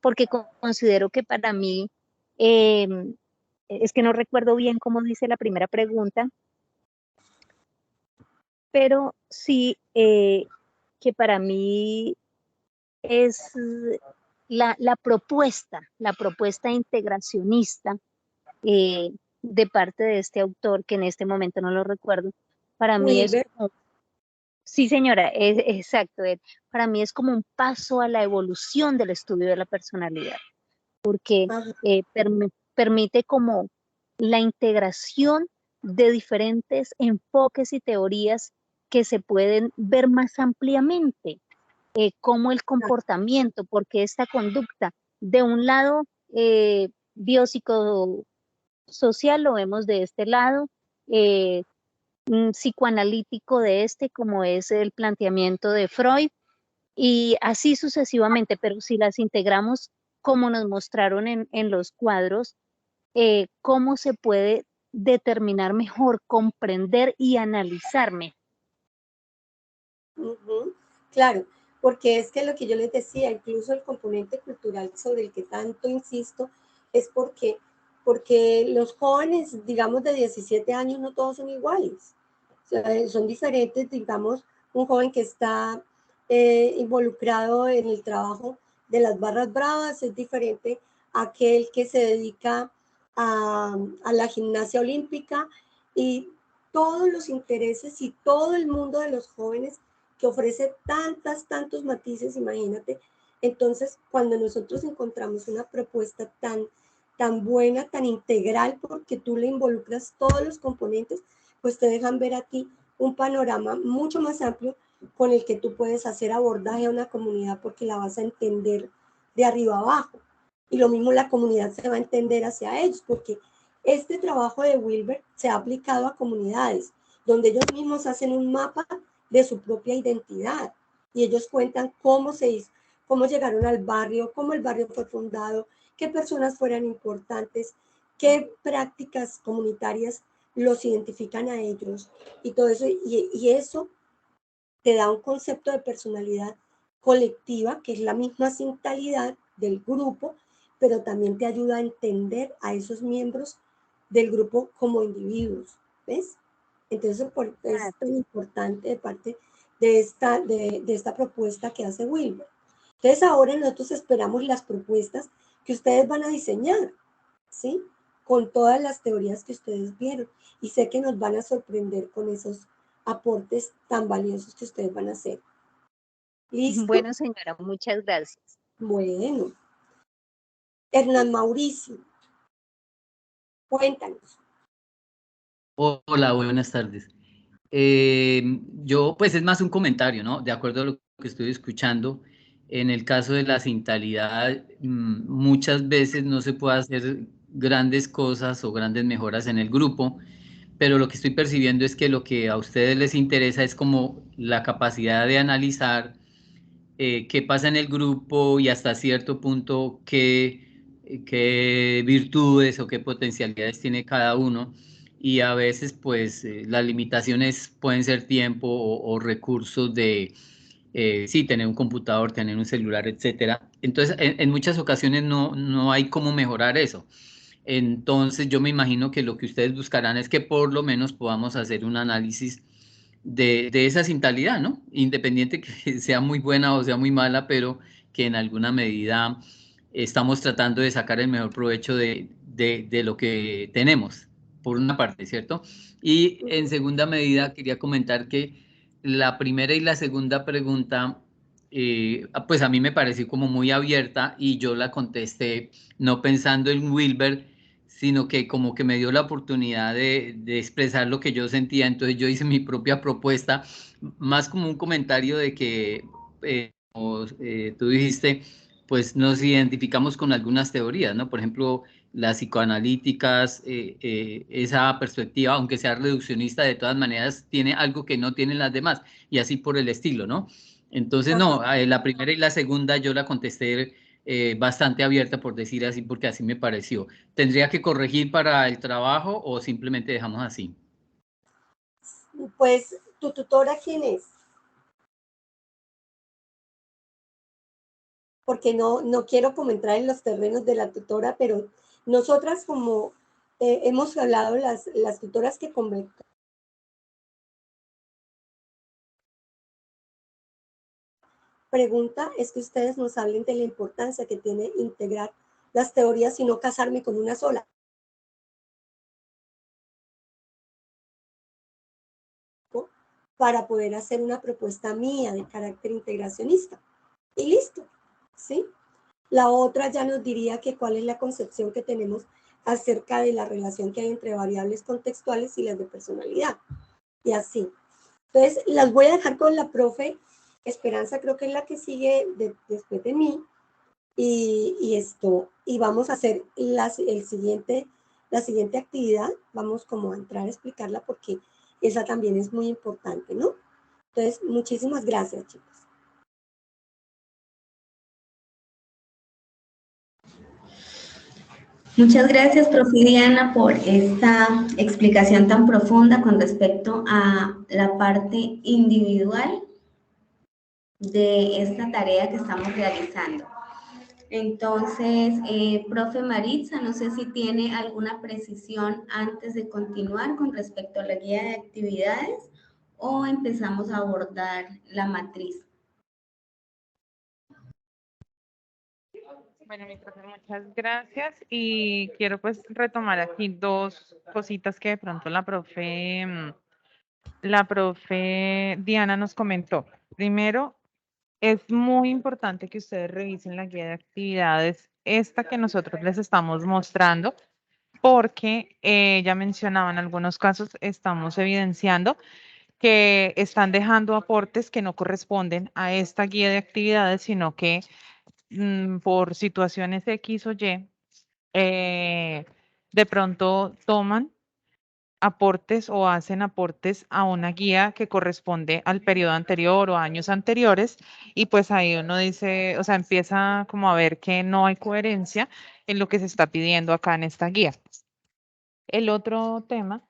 porque considero que para mí, es que no recuerdo bien cómo dice la primera pregunta, pero sí que para mí es la propuesta integracionista de parte de este autor, que en este momento no lo recuerdo, para mí es Wilber. como, sí señora, exacto, para mí es como un paso a la evolución del estudio de la personalidad, porque permite como la integración de diferentes enfoques y teorías que se pueden ver más ampliamente, como el comportamiento, porque esta conducta, de un lado biopsicosocial lo vemos de este lado, psicoanalítico de este, como es el planteamiento de Freud, y así sucesivamente, pero si las integramos como nos mostraron en los cuadros, cómo se puede determinar mejor, comprender y analizar mejor. Claro, porque es que lo que yo les decía, incluso el componente cultural sobre el que tanto insisto, es porque los jóvenes, digamos, de 17 años, no todos son iguales. O sea, son diferentes, digamos, un joven que está involucrado en el trabajo de las barras bravas es diferente a aquel que se dedica a la gimnasia olímpica, y todos los intereses y todo el mundo de los jóvenes que ofrece tantos matices, imagínate. Entonces, cuando nosotros encontramos una propuesta tan buena, tan integral, porque tú le involucras todos los componentes, pues te dejan ver a ti un panorama mucho más amplio con el que tú puedes hacer abordaje a una comunidad porque la vas a entender de arriba abajo. Y lo mismo la comunidad se va a entender hacia ellos, porque este trabajo de Wilber se ha aplicado a comunidades, donde ellos mismos hacen un mapa de su propia identidad y ellos cuentan cómo llegaron al barrio, cómo el barrio fue fundado, qué personas fueran importantes, qué prácticas comunitarias los identifican a ellos y todo eso, y eso te da un concepto de personalidad colectiva, que es la misma sintalidad del grupo, pero también te ayuda a entender a esos miembros del grupo como individuos, ¿ves? Entonces es tan importante de parte de esta propuesta que hace Wilber. Entonces ahora nosotros esperamos las propuestas que ustedes van a diseñar, ¿sí? Con todas las teorías que ustedes vieron. Y sé que nos van a sorprender con esos aportes tan valiosos que ustedes van a hacer. ¿Listo? Bueno, señora, muchas gracias. Bueno. Hernán Mauricio, cuéntanos. Hola, buenas tardes. Yo, pues es más un comentario, ¿no? De acuerdo a lo que estoy escuchando, en el caso de la sintalidad, muchas veces no se puede hacer grandes cosas o grandes mejoras en el grupo, pero lo que estoy percibiendo es que lo que a ustedes les interesa es como la capacidad de analizar qué pasa en el grupo y hasta cierto punto qué virtudes o qué potencialidades tiene cada uno. Y a veces, pues, las limitaciones pueden ser tiempo o recursos de, sí, tener un computador, tener un celular, etcétera. Entonces, en muchas ocasiones no hay cómo mejorar eso. Entonces, yo me imagino que lo que ustedes buscarán es que por lo menos podamos hacer un análisis de esa sintalidad, ¿no? Independiente que sea muy buena o sea muy mala, pero que en alguna medida estamos tratando de sacar el mejor provecho de lo que tenemos, por una parte, ¿cierto? Y en segunda medida quería comentar que la primera y la segunda pregunta, pues a mí me pareció como muy abierta y yo la contesté no pensando en Wilber, sino que como que me dio la oportunidad de expresar lo que yo sentía, entonces yo hice mi propia propuesta, más como un comentario de que, como tú dijiste, pues nos identificamos con algunas teorías, ¿no? Por ejemplo, las psicoanalíticas, esa perspectiva, aunque sea reduccionista, de todas maneras tiene algo que no tienen las demás, y así por el estilo, ¿no? Entonces, no, la primera y la segunda yo la contesté bastante abierta, por decir así, porque así me pareció. ¿Tendría que corregir para el trabajo o simplemente dejamos así? Pues, ¿tu tutora quién es? Porque no quiero como entrar en los terrenos de la tutora, pero nosotras como hemos hablado, las tutoras que pregunta es que ustedes nos hablen de la importancia que tiene integrar las teorías y no casarme con una sola. Para poder hacer una propuesta mía de carácter integracionista. Y listo, ¿sí? La otra ya nos diría que cuál es la concepción que tenemos acerca de la relación que hay entre variables contextuales y las de personalidad. Y así. Entonces, las voy a dejar con la profe Esperanza, creo que es la que sigue después de mí. Y vamos a hacer la siguiente actividad. Vamos como a entrar a explicarla porque esa también es muy importante, ¿no? Entonces, muchísimas gracias, chicos. Muchas gracias, profe Diana, por esta explicación tan profunda con respecto a la parte individual de esta tarea que estamos realizando. Entonces, profe Maritza, no sé si tiene alguna precisión antes de continuar con respecto a la guía de actividades o empezamos a abordar la matriz. Bueno, mi profe, muchas gracias y quiero pues retomar aquí dos cositas que de pronto la profe Diana nos comentó. Primero, es muy importante que ustedes revisen la guía de actividades, esta que nosotros les estamos mostrando, porque ya mencionaba en algunos casos, estamos evidenciando que están dejando aportes que no corresponden a esta guía de actividades, sino que por situaciones X o Y, de pronto toman aportes o hacen aportes a una guía que corresponde al periodo anterior o años anteriores y pues ahí uno dice, o sea, empieza como a ver que no hay coherencia en lo que se está pidiendo acá en esta guía. El otro tema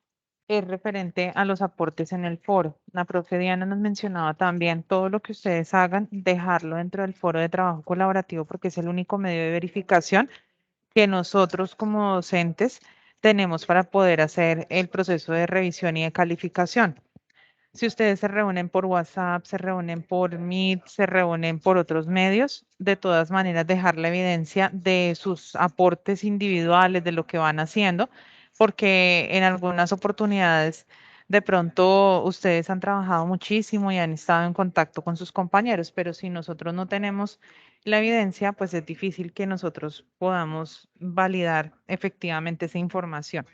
es referente a los aportes en el foro. La profe Diana nos mencionaba también todo lo que ustedes hagan, dejarlo dentro del foro de trabajo colaborativo porque es el único medio de verificación que nosotros como docentes tenemos para poder hacer el proceso de revisión y de calificación. Si ustedes se reúnen por WhatsApp, se reúnen por Meet, se reúnen por otros medios, de todas maneras dejar la evidencia de sus aportes individuales, de lo que van haciendo, porque en algunas oportunidades de pronto ustedes han trabajado muchísimo y han estado en contacto con sus compañeros, pero si nosotros no tenemos la evidencia, pues es difícil que nosotros podamos validar efectivamente esa información.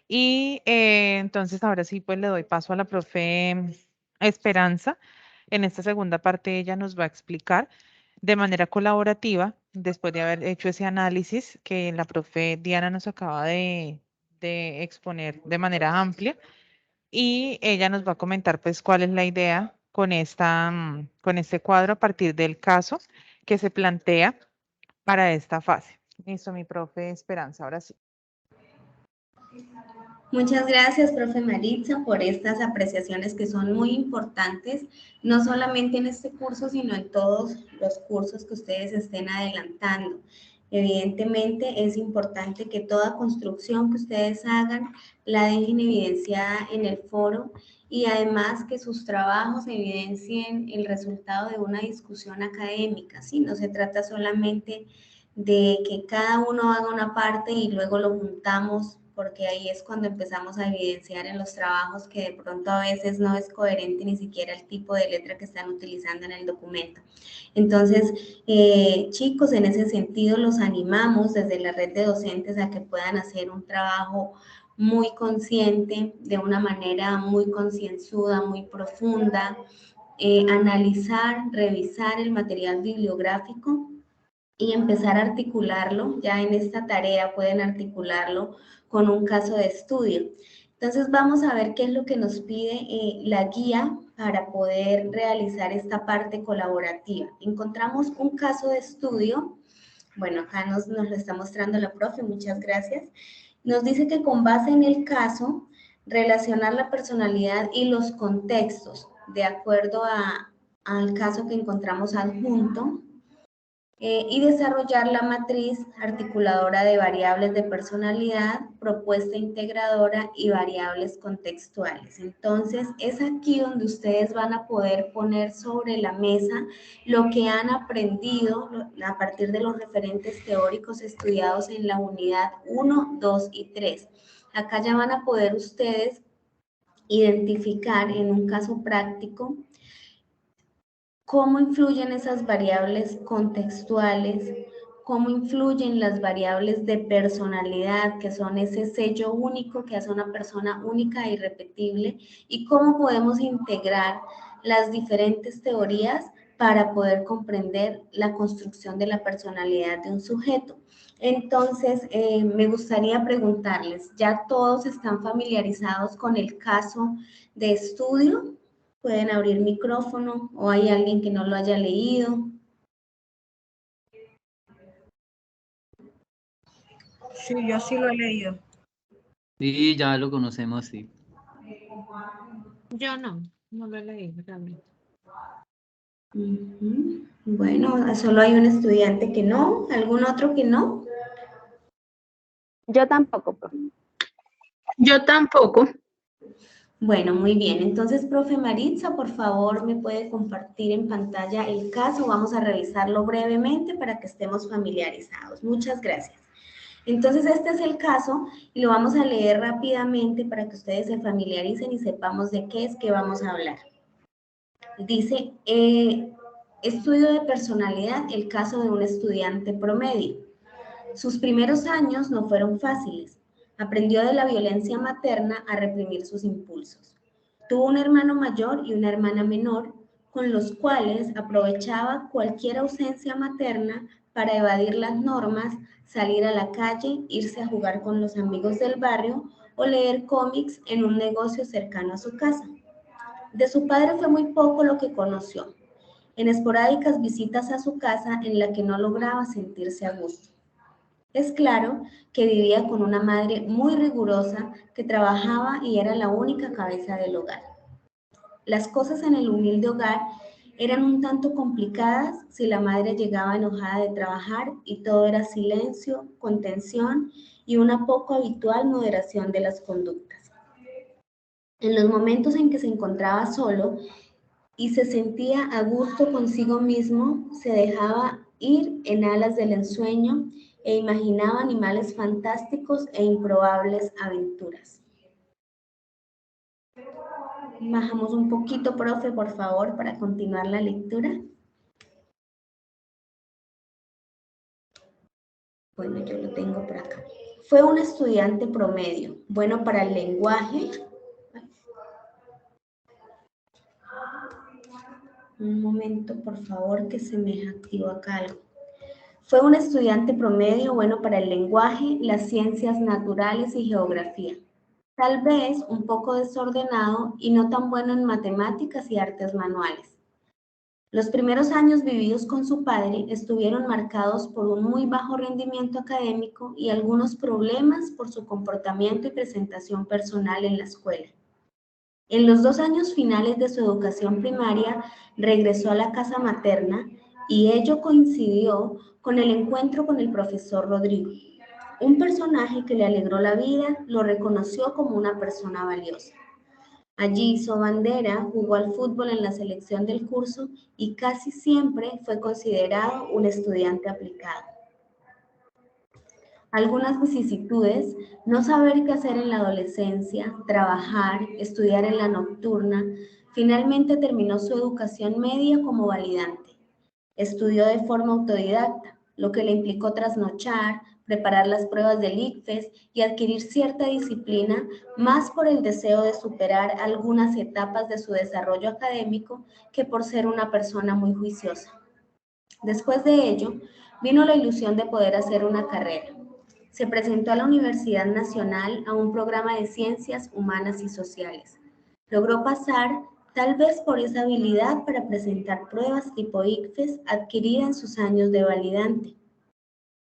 Y entonces ahora sí, pues le doy paso a la profe Esperanza. En esta segunda parte ella nos va a explicar de manera colaborativa, después de haber hecho ese análisis que la profe Diana nos acaba de exponer de manera amplia, y ella nos va a comentar pues cuál es la idea con con este cuadro a partir del caso que se plantea para esta fase. Listo, mi profe Esperanza, ahora sí. Muchas gracias, profe Maritza, por estas apreciaciones que son muy importantes, no solamente en este curso, sino en todos los cursos que ustedes estén adelantando. Evidentemente es importante que toda construcción que ustedes hagan la dejen evidenciada en el foro y además que sus trabajos evidencien el resultado de una discusión académica, ¿sí? No se trata solamente de que cada uno haga una parte y luego lo juntamos, porque ahí es cuando empezamos a evidenciar en los trabajos que de pronto a veces no es coherente ni siquiera el tipo de letra que están utilizando en el documento. Entonces, chicos, en ese sentido los animamos desde la red de docentes a que puedan hacer un trabajo muy consciente, de una manera muy concienzuda, muy profunda, analizar, revisar el material bibliográfico y empezar a articularlo. Ya en esta tarea pueden articularlo con un caso de estudio. Entonces vamos a ver qué es lo que nos pide la guía para poder realizar esta parte colaborativa. Encontramos un caso de estudio. Bueno, acá nos lo está mostrando la profe, muchas gracias. Nos dice que con base en el caso, relacionar la personalidad y los contextos de acuerdo al caso que encontramos adjunto, y desarrollar la matriz articuladora de variables de personalidad, propuesta integradora y variables contextuales. Entonces, es aquí donde ustedes van a poder poner sobre la mesa lo que han aprendido a partir de los referentes teóricos estudiados en la unidad 1, 2 y 3. Acá ya van a poder ustedes identificar en un caso práctico cómo influyen esas variables contextuales, cómo influyen las variables de personalidad, que son ese sello único que hace una persona única e irrepetible, y cómo podemos integrar las diferentes teorías para poder comprender la construcción de la personalidad de un sujeto. Entonces, me gustaría preguntarles, ¿ya todos están familiarizados con el caso de estudio? Pueden abrir micrófono o hay alguien que no lo haya leído. Sí, yo sí lo he leído. Sí, ya lo conocemos, sí. Yo no lo he leído realmente. Bueno, solo hay un estudiante que no, ¿algún otro que no? Yo tampoco, profe. Yo tampoco. Bueno, muy bien. Entonces, profe Maritza, por favor, me puede compartir en pantalla el caso. Vamos a revisarlo brevemente para que estemos familiarizados. Muchas gracias. Entonces, este es el caso y lo vamos a leer rápidamente para que ustedes se familiaricen y sepamos de qué es que vamos a hablar. Dice, estudio de personalidad, el caso de un estudiante promedio. Sus primeros años no fueron fáciles. Aprendió de la violencia materna a reprimir sus impulsos. Tuvo un hermano mayor y una hermana menor, con los cuales aprovechaba cualquier ausencia materna para evadir las normas, salir a la calle, irse a jugar con los amigos del barrio o leer cómics en un negocio cercano a su casa. De su padre fue muy poco lo que conoció, en esporádicas visitas a su casa en la que no lograba sentirse a gusto. Es claro que vivía con una madre muy rigurosa que trabajaba y era la única cabeza del hogar. Las cosas en el humilde hogar eran un tanto complicadas si la madre llegaba enojada de trabajar y todo era silencio, contención y una poco habitual moderación de las conductas. En los momentos en que se encontraba solo y se sentía a gusto consigo mismo, se dejaba ir en alas del ensueño e imaginaba animales fantásticos e improbables aventuras. Bajamos un poquito, profe, por favor, para continuar la lectura. Bueno, yo lo tengo por acá. Fue un estudiante promedio, bueno para el lenguaje. Un momento, por favor, que se me activó acá algo. Fue un estudiante promedio, bueno para el lenguaje, las ciencias naturales y geografía. Tal vez un poco desordenado y no tan bueno en matemáticas y artes manuales. Los primeros años vividos con su padre estuvieron marcados por un muy bajo rendimiento académico y algunos problemas por su comportamiento y presentación personal en la escuela. En los 2 años finales de su educación primaria, regresó a la casa materna y ello coincidió con el encuentro con el profesor Rodrigo. Un personaje que le alegró la vida, lo reconoció como una persona valiosa. Allí hizo bandera, jugó al fútbol en la selección del curso y casi siempre fue considerado un estudiante aplicado. Algunas vicisitudes, no saber qué hacer en la adolescencia, trabajar, estudiar en la nocturna, finalmente terminó su educación media como validante. Estudió de forma autodidacta, lo que le implicó trasnochar, preparar las pruebas del ICFES y adquirir cierta disciplina, más por el deseo de superar algunas etapas de su desarrollo académico que por ser una persona muy juiciosa. Después de ello, vino la ilusión de poder hacer una carrera. Se presentó a la Universidad Nacional a un programa de Ciencias Humanas y Sociales. Logró pasar, tal vez por esa habilidad para presentar pruebas tipo ICFES adquirida en sus años de validante.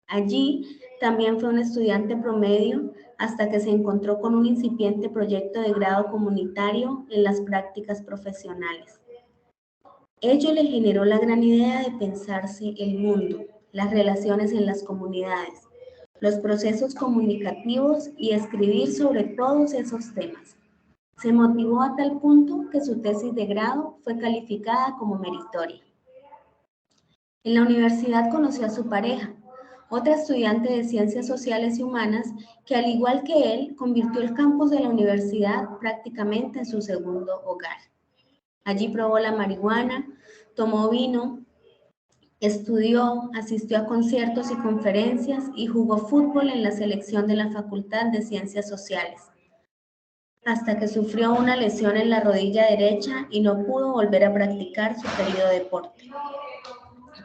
Allí también fue un estudiante promedio hasta que se encontró con un incipiente proyecto de grado comunitario en las prácticas profesionales. Ello le generó la gran idea de pensarse el mundo, las relaciones en las comunidades, los procesos comunicativos y escribir sobre todos esos temas. Se motivó a tal punto que su tesis de grado fue calificada como meritoria. En la universidad conoció a su pareja, otra estudiante de Ciencias Sociales y Humanas que, al igual que él, convirtió el campus de la universidad prácticamente en su segundo hogar. Allí probó la marihuana, tomó vino, estudió, asistió a conciertos y conferencias y jugó fútbol en la selección de la Facultad de Ciencias Sociales, hasta que sufrió una lesión en la rodilla derecha y no pudo volver a practicar su querido deporte,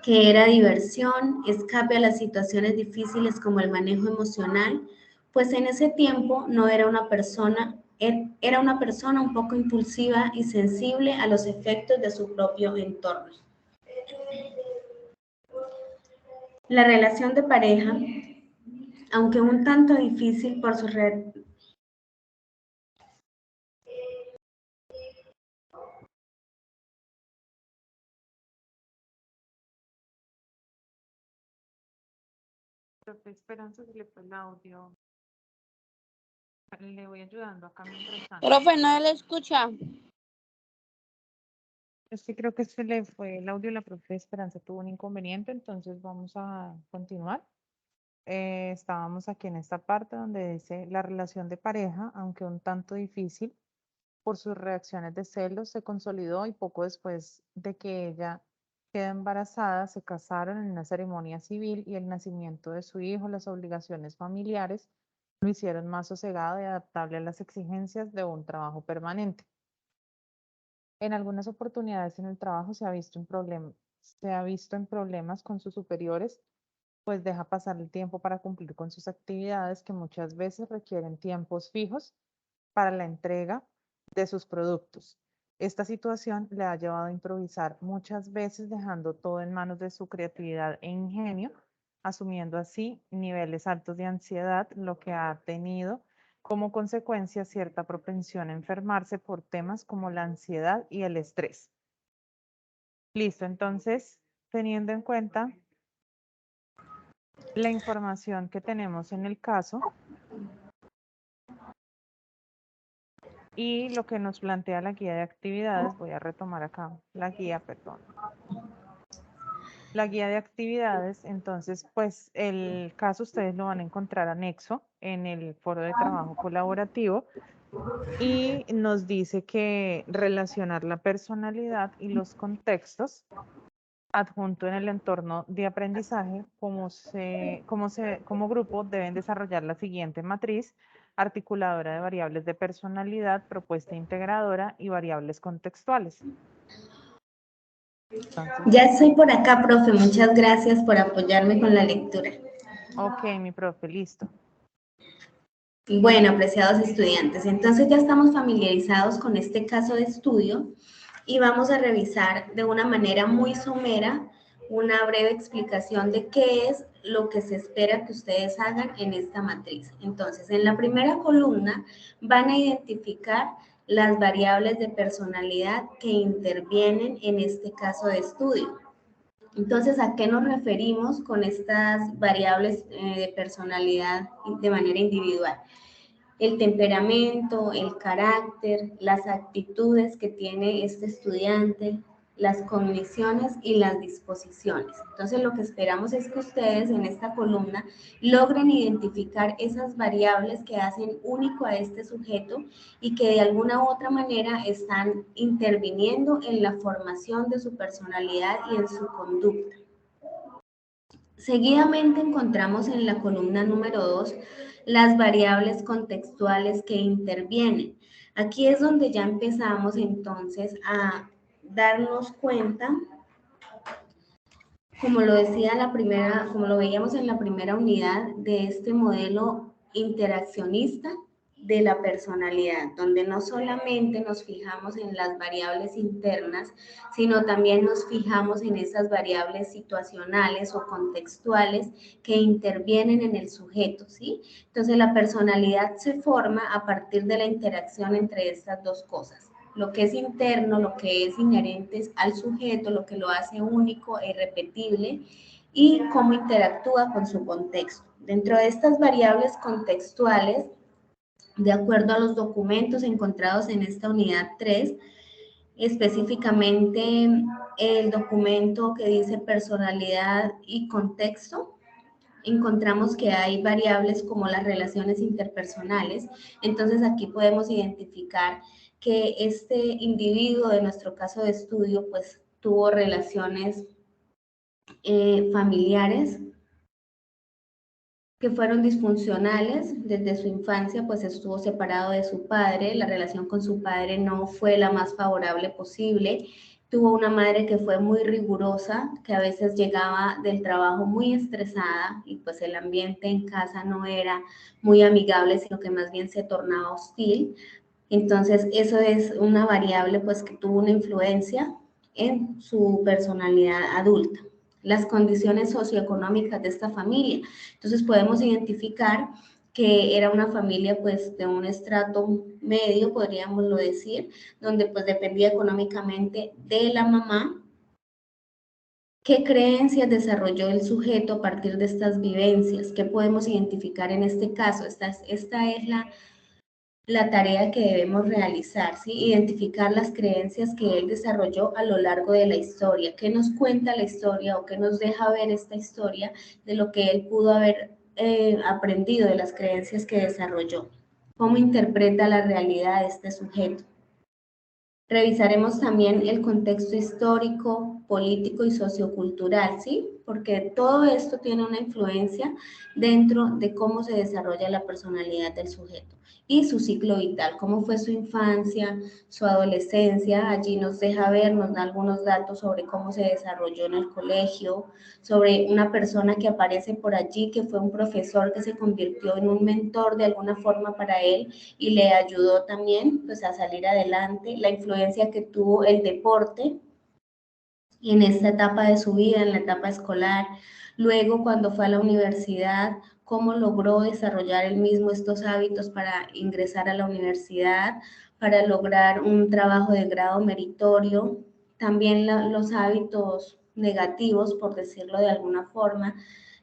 que era diversión, escape a las situaciones difíciles como el manejo emocional, pues en ese tiempo no era una persona, era una persona un poco impulsiva y sensible a los efectos de su propio entorno. La relación de pareja, aunque un tanto difícil por su Profe Esperanza, se le fue el audio. Le voy ayudando acá mientras tanto. Profe, no le escucha. Es que creo que se le fue el audio, la profe Esperanza tuvo un inconveniente, entonces vamos a continuar. Estábamos aquí en esta parte donde dice la relación de pareja, aunque un tanto difícil, por sus reacciones de celos se consolidó y poco después de que ella quedó embarazada, se casaron en una ceremonia civil y el nacimiento de su hijo, las obligaciones familiares, lo hicieron más sosegado y adaptable a las exigencias de un trabajo permanente. En algunas oportunidades en el trabajo se ha visto en problemas con sus superiores, pues deja pasar el tiempo para cumplir con sus actividades que muchas veces requieren tiempos fijos para la entrega de sus productos. Esta situación le ha llevado a improvisar muchas veces, dejando todo en manos de su creatividad e ingenio, asumiendo así niveles altos de ansiedad, lo que ha tenido como consecuencia cierta propensión a enfermarse por temas como la ansiedad y el estrés. Listo, entonces, teniendo en cuenta la información que tenemos en el caso y lo que nos plantea la guía de actividades, voy a retomar acá la guía, perdón. La guía de actividades, entonces, pues el caso ustedes lo van a encontrar anexo en el foro de trabajo colaborativo y nos dice que relacionar la personalidad y los contextos adjunto en el entorno de aprendizaje, como grupo deben desarrollar la siguiente matriz articuladora de variables de personalidad, propuesta integradora y variables contextuales. Entonces, ya estoy por acá, profe. Muchas gracias por apoyarme con la lectura. Ok, mi profe, listo. Bueno, apreciados estudiantes, entonces ya estamos familiarizados con este caso de estudio y vamos a revisar de una manera muy somera una breve explicación de qué es lo que se espera que ustedes hagan en esta matriz. Entonces, en la primera columna van a identificar las variables de personalidad que intervienen en este caso de estudio. Entonces, ¿a qué nos referimos con estas variables de personalidad de manera individual? El temperamento, el carácter, las actitudes que tiene este estudiante, las cogniciones y las disposiciones. Entonces, lo que esperamos es que ustedes en esta columna logren identificar esas variables que hacen único a este sujeto y que de alguna u otra manera están interviniendo en la formación de su personalidad y en su conducta. Seguidamente encontramos en la columna número 2 las variables contextuales que intervienen. Aquí es donde ya empezamos entonces a darnos cuenta, como lo veíamos en la primera unidad, de este modelo interaccionista de la personalidad, donde no solamente nos fijamos en las variables internas, sino también nos fijamos en esas variables situacionales o contextuales que intervienen en el sujeto, ¿sí? Entonces, la personalidad se forma a partir de la interacción entre estas dos cosas. Lo que es interno, lo que es inherente al sujeto, lo que lo hace único e irrepetible, y cómo interactúa con su contexto. Dentro de estas variables contextuales, de acuerdo a los documentos encontrados en esta unidad 3, específicamente el documento que dice personalidad y contexto, encontramos que hay variables como las relaciones interpersonales. Entonces aquí podemos identificar que este individuo de nuestro caso de estudio pues tuvo relaciones familiares que fueron disfuncionales. Desde su infancia pues estuvo separado de su padre, la relación con su padre no fue la más favorable posible, tuvo una madre que fue muy rigurosa, que a veces llegaba del trabajo muy estresada y pues el ambiente en casa no era muy amigable, sino que más bien se tornaba hostil. Entonces eso es una variable pues que tuvo una influencia en su personalidad adulta. Las condiciones socioeconómicas de esta familia. Entonces podemos identificar que era una familia pues de un estrato medio, podríamos decir, donde pues dependía económicamente de la mamá. ¿Qué creencias desarrolló el sujeto a partir de estas vivencias? ¿Qué podemos identificar en este caso? Esta es la tarea que debemos realizar, ¿sí? Identificar las creencias que él desarrolló a lo largo de la historia. ¿Qué nos cuenta la historia o qué nos deja ver esta historia de lo que él pudo haber aprendido de las creencias que desarrolló? ¿Cómo interpreta la realidad de este sujeto? Revisaremos también el contexto histórico, político y sociocultural, ¿sí? Porque todo esto tiene una influencia dentro de cómo se desarrolla la personalidad del sujeto y su ciclo vital, cómo fue su infancia, su adolescencia. Allí nos deja ver, nos da algunos datos sobre cómo se desarrolló en el colegio, sobre una persona que aparece por allí, que fue un profesor que se convirtió en un mentor de alguna forma para él y le ayudó también pues a salir adelante, la influencia que tuvo el deporte en esta etapa de su vida, en la etapa escolar, luego cuando fue a la universidad, cómo logró desarrollar él mismo estos hábitos para ingresar a la universidad, para lograr un trabajo de grado meritorio, también los hábitos negativos, por decirlo de alguna forma,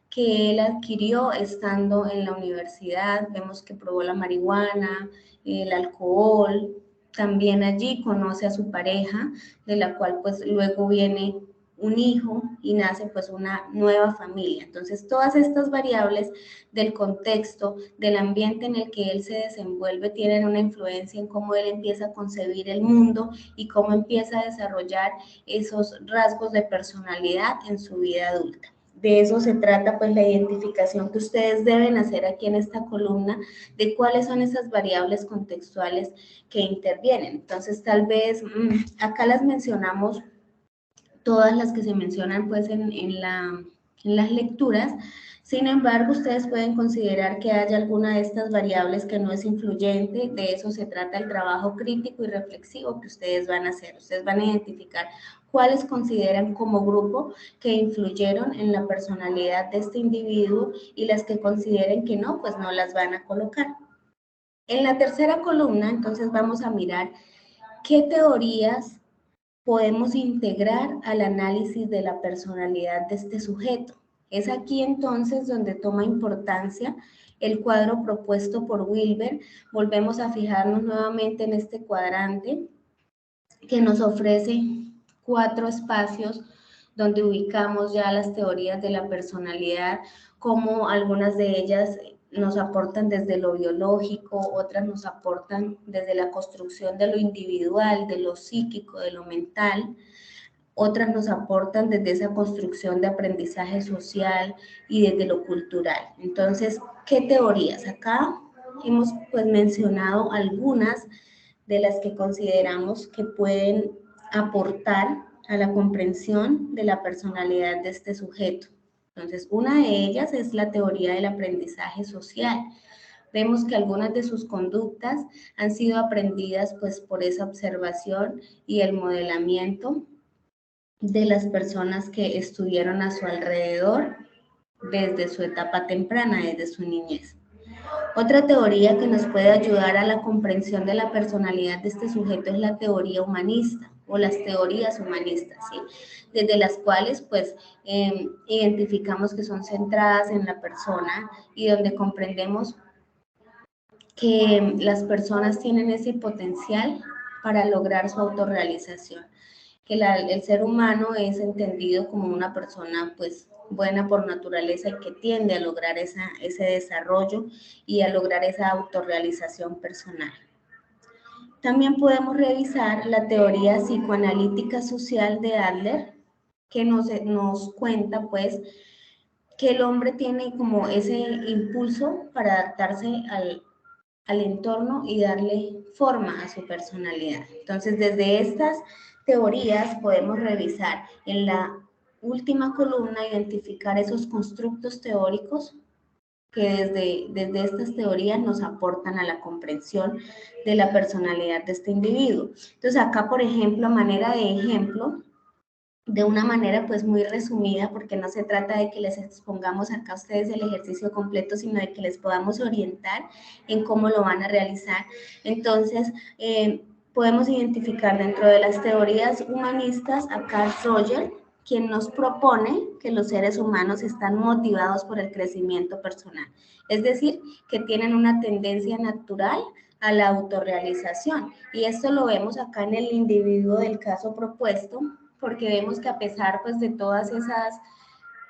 que él adquirió estando en la universidad. Vemos que probó la marihuana, el alcohol, también allí conoce a su pareja, de la cual pues luego viene un hijo y nace pues una nueva familia. Entonces todas estas variables del contexto, del ambiente en el que él se desenvuelve, tienen una influencia en cómo él empieza a concebir el mundo y cómo empieza a desarrollar esos rasgos de personalidad en su vida adulta. De eso se trata pues la identificación que ustedes deben hacer aquí en esta columna de cuáles son esas variables contextuales que intervienen. Entonces tal vez acá las mencionamos, todas las que se mencionan pues en las lecturas. Sin embargo, ustedes pueden considerar que haya alguna de estas variables que no es influyente. De eso se trata el trabajo crítico y reflexivo que ustedes van a hacer. Ustedes van a identificar cuáles consideran como grupo que influyeron en la personalidad de este individuo y las que consideren que no, pues no las van a colocar. En la tercera columna, entonces vamos a mirar qué teorías podemos integrar al análisis de la personalidad de este sujeto. Es aquí entonces donde toma importancia el cuadro propuesto por Wilber. Volvemos a fijarnos nuevamente en este cuadrante que nos ofrece 4 espacios donde ubicamos ya las teorías de la personalidad, como algunas de ellas nos aportan desde lo biológico, otras nos aportan desde la construcción de lo individual, de lo psíquico, de lo mental, otras nos aportan desde esa construcción de aprendizaje social y desde lo cultural. Entonces, ¿qué teorías? Acá hemos pues mencionado algunas de las que consideramos que pueden aportar a la comprensión de la personalidad de este sujeto. Entonces, una de ellas es la teoría del aprendizaje social. Vemos que algunas de sus conductas han sido aprendidas pues por esa observación y el modelamiento de las personas que estuvieron a su alrededor desde su etapa temprana, desde su niñez. Otra teoría que nos puede ayudar a la comprensión de la personalidad de este sujeto es la teoría humanista o las teorías humanistas, ¿sí? Desde las cuales pues identificamos que son centradas en la persona y donde comprendemos que las personas tienen ese potencial para lograr su autorrealización, que el ser humano es entendido como una persona pues buena por naturaleza y que tiende a lograr ese desarrollo y a lograr esa autorrealización personal. También podemos revisar la teoría psicoanalítica social de Adler, que nos cuenta pues que el hombre tiene como ese impulso para adaptarse al entorno y darle forma a su personalidad. Entonces, desde estas teorías podemos revisar en la última columna, identificar esos constructos teóricos que desde estas teorías nos aportan a la comprensión de la personalidad de este individuo. Entonces, acá, por ejemplo, a manera de ejemplo, de una manera pues muy resumida, porque no se trata de que les expongamos acá a ustedes el ejercicio completo, sino de que les podamos orientar en cómo lo van a realizar. Entonces, podemos identificar dentro de las teorías humanistas a Carl Rogers, quien nos propone que los seres humanos están motivados por el crecimiento personal, es decir, que tienen una tendencia natural a la autorrealización. Y esto lo vemos acá en el individuo del caso propuesto, porque vemos que a pesar pues de todas esas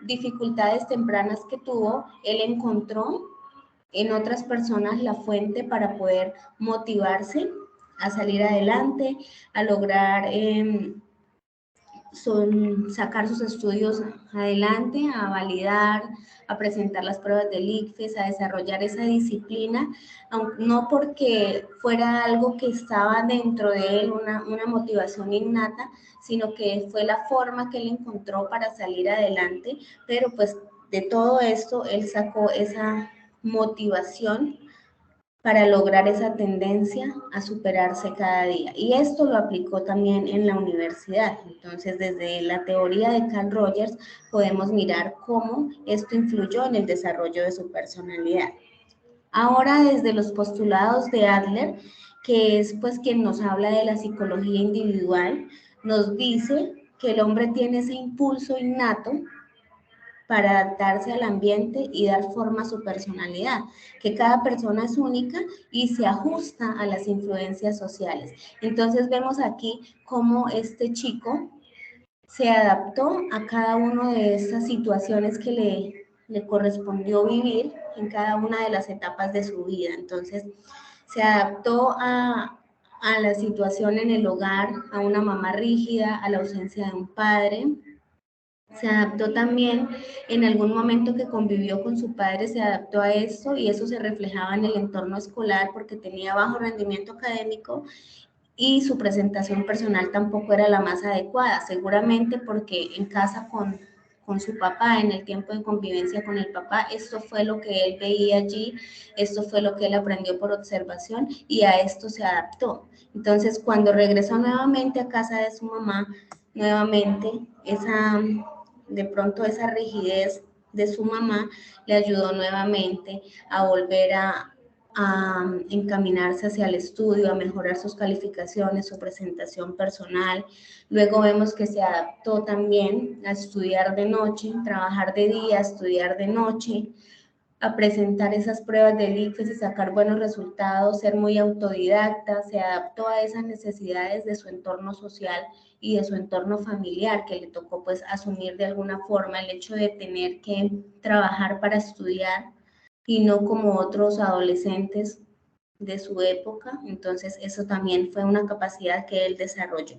dificultades tempranas que tuvo, él encontró en otras personas la fuente para poder motivarse a salir adelante, a lograr sacar sus estudios adelante, a validar, a presentar las pruebas del ICFES, a desarrollar esa disciplina, no porque fuera algo que estaba dentro de él, una motivación innata, sino que fue la forma que él encontró para salir adelante, pero pues de todo esto él sacó esa motivación para lograr esa tendencia a superarse cada día. Y esto lo aplicó también en la universidad. Entonces, desde la teoría de Carl Rogers, podemos mirar cómo esto influyó en el desarrollo de su personalidad. Ahora, desde los postulados de Adler, que es pues quien nos habla de la psicología individual, nos dice que el hombre tiene ese impulso innato para adaptarse al ambiente y dar forma a su personalidad, que cada persona es única y se ajusta a las influencias sociales. Entonces vemos aquí cómo este chico se adaptó a cada una de estas situaciones que le correspondió vivir en cada una de las etapas de su vida. Entonces se adaptó a la situación en el hogar, a una mamá rígida, a la ausencia de un padre. Se adaptó también en algún momento que convivió con su padre, se adaptó a esto y eso se reflejaba en el entorno escolar porque tenía bajo rendimiento académico y su presentación personal tampoco era la más adecuada, seguramente porque en casa con su papá, en el tiempo de convivencia con el papá, esto fue lo que él veía allí, esto fue lo que él aprendió por observación y a esto se adaptó. Entonces, cuando regresó nuevamente a casa de su mamá, nuevamente de pronto esa rigidez de su mamá le ayudó nuevamente a volver a encaminarse hacia el estudio, a mejorar sus calificaciones, su presentación personal. Luego vemos que se adaptó también a estudiar de noche, trabajar de día, estudiar de noche, a presentar esas pruebas del ICFES y sacar buenos resultados, ser muy autodidacta, se adaptó a esas necesidades de su entorno social y de su entorno familiar, que le tocó pues asumir de alguna forma el hecho de tener que trabajar para estudiar y no como otros adolescentes de su época. Entonces eso también fue una capacidad que él desarrolló.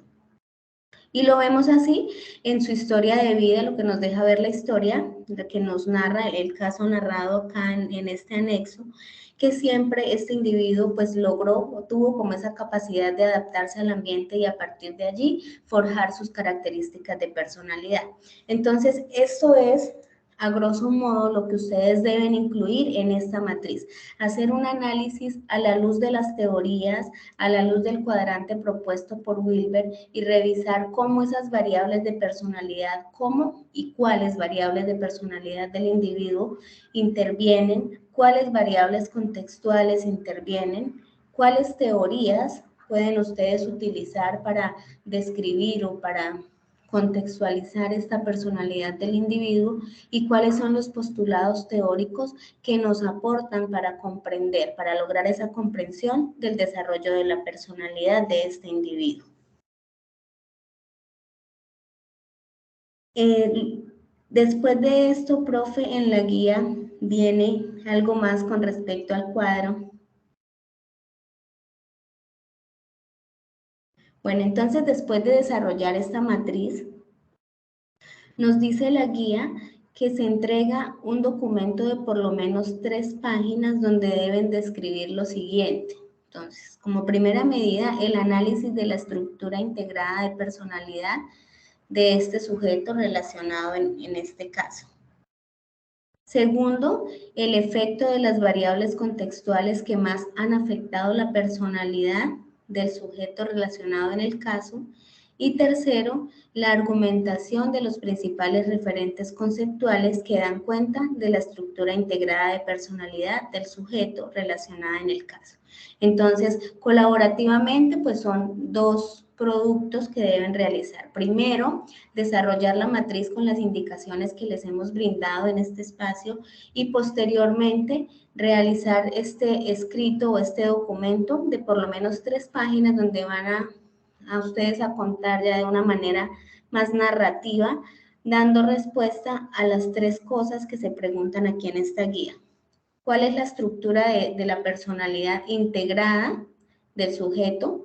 Y lo vemos así en su historia de vida, lo que nos deja ver la historia, lo que nos narra el caso narrado acá en este anexo, que siempre este individuo pues logró o tuvo como esa capacidad de adaptarse al ambiente y a partir de allí forjar sus características de personalidad. Entonces, esto es a grosso modo lo que ustedes deben incluir en esta matriz. Hacer un análisis a la luz de las teorías, a la luz del cuadrante propuesto por Wilber y revisar cómo esas variables de personalidad, cómo y cuáles variables de personalidad del individuo intervienen, cuáles variables contextuales intervienen, cuáles teorías pueden ustedes utilizar para describir o para contextualizar esta personalidad del individuo y cuáles son los postulados teóricos que nos aportan para comprender, para lograr esa comprensión del desarrollo de la personalidad de este individuo. Después de esto, profe, en la guía viene algo más con respecto al cuadro. Bueno, entonces después de desarrollar esta matriz, nos dice la guía que se entrega un documento de por lo menos 3 páginas donde deben describir lo siguiente. Entonces, como primera medida, el análisis de la estructura integrada de personalidad de este sujeto relacionado en este caso. Segundo, el efecto de las variables contextuales que más han afectado la personalidad del sujeto relacionado en el caso. Y tercero, la argumentación de los principales referentes conceptuales que dan cuenta de la estructura integrada de personalidad del sujeto relacionada en el caso. Entonces, colaborativamente, pues son 2 productos que deben realizar. Primero, desarrollar la matriz con las indicaciones que les hemos brindado en este espacio y posteriormente realizar este escrito o este documento de por lo menos 3 páginas donde van a ustedes a contar ya de una manera más narrativa, dando respuesta a las 3 cosas que se preguntan aquí en esta guía. ¿Cuál es la estructura de la personalidad integrada del sujeto?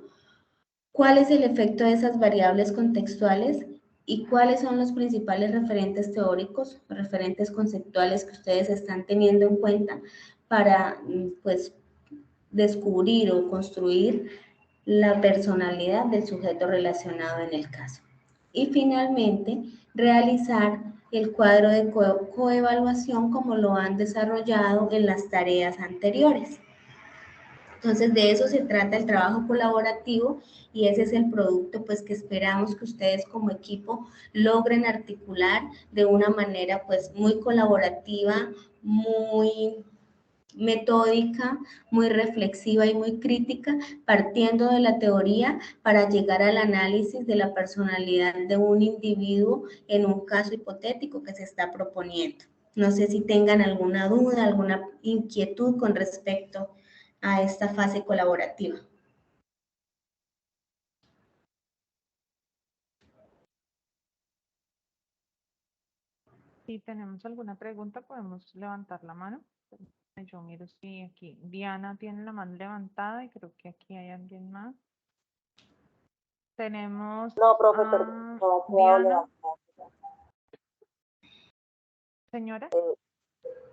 ¿Cuál es el efecto de esas variables contextuales y cuáles son los principales referentes teóricos, referentes conceptuales que ustedes están teniendo en cuenta para, pues, descubrir o construir la personalidad del sujeto relacionado en el caso? Y finalmente, realizar el cuadro de coevaluación como lo han desarrollado en las tareas anteriores. Entonces, de eso se trata el trabajo colaborativo y ese es el producto pues que esperamos que ustedes como equipo logren articular de una manera pues muy colaborativa, muy metódica, muy reflexiva y muy crítica, partiendo de la teoría para llegar al análisis de la personalidad de un individuo en un caso hipotético que se está proponiendo. No sé si tengan alguna duda, alguna inquietud con respecto a esta fase colaborativa. Si tenemos alguna pregunta, podemos levantar la mano. Yo miro si aquí Diana tiene la mano levantada y creo que aquí hay alguien más. Tenemos No, profesor, a no ha quedado Diana. levantada. Señora.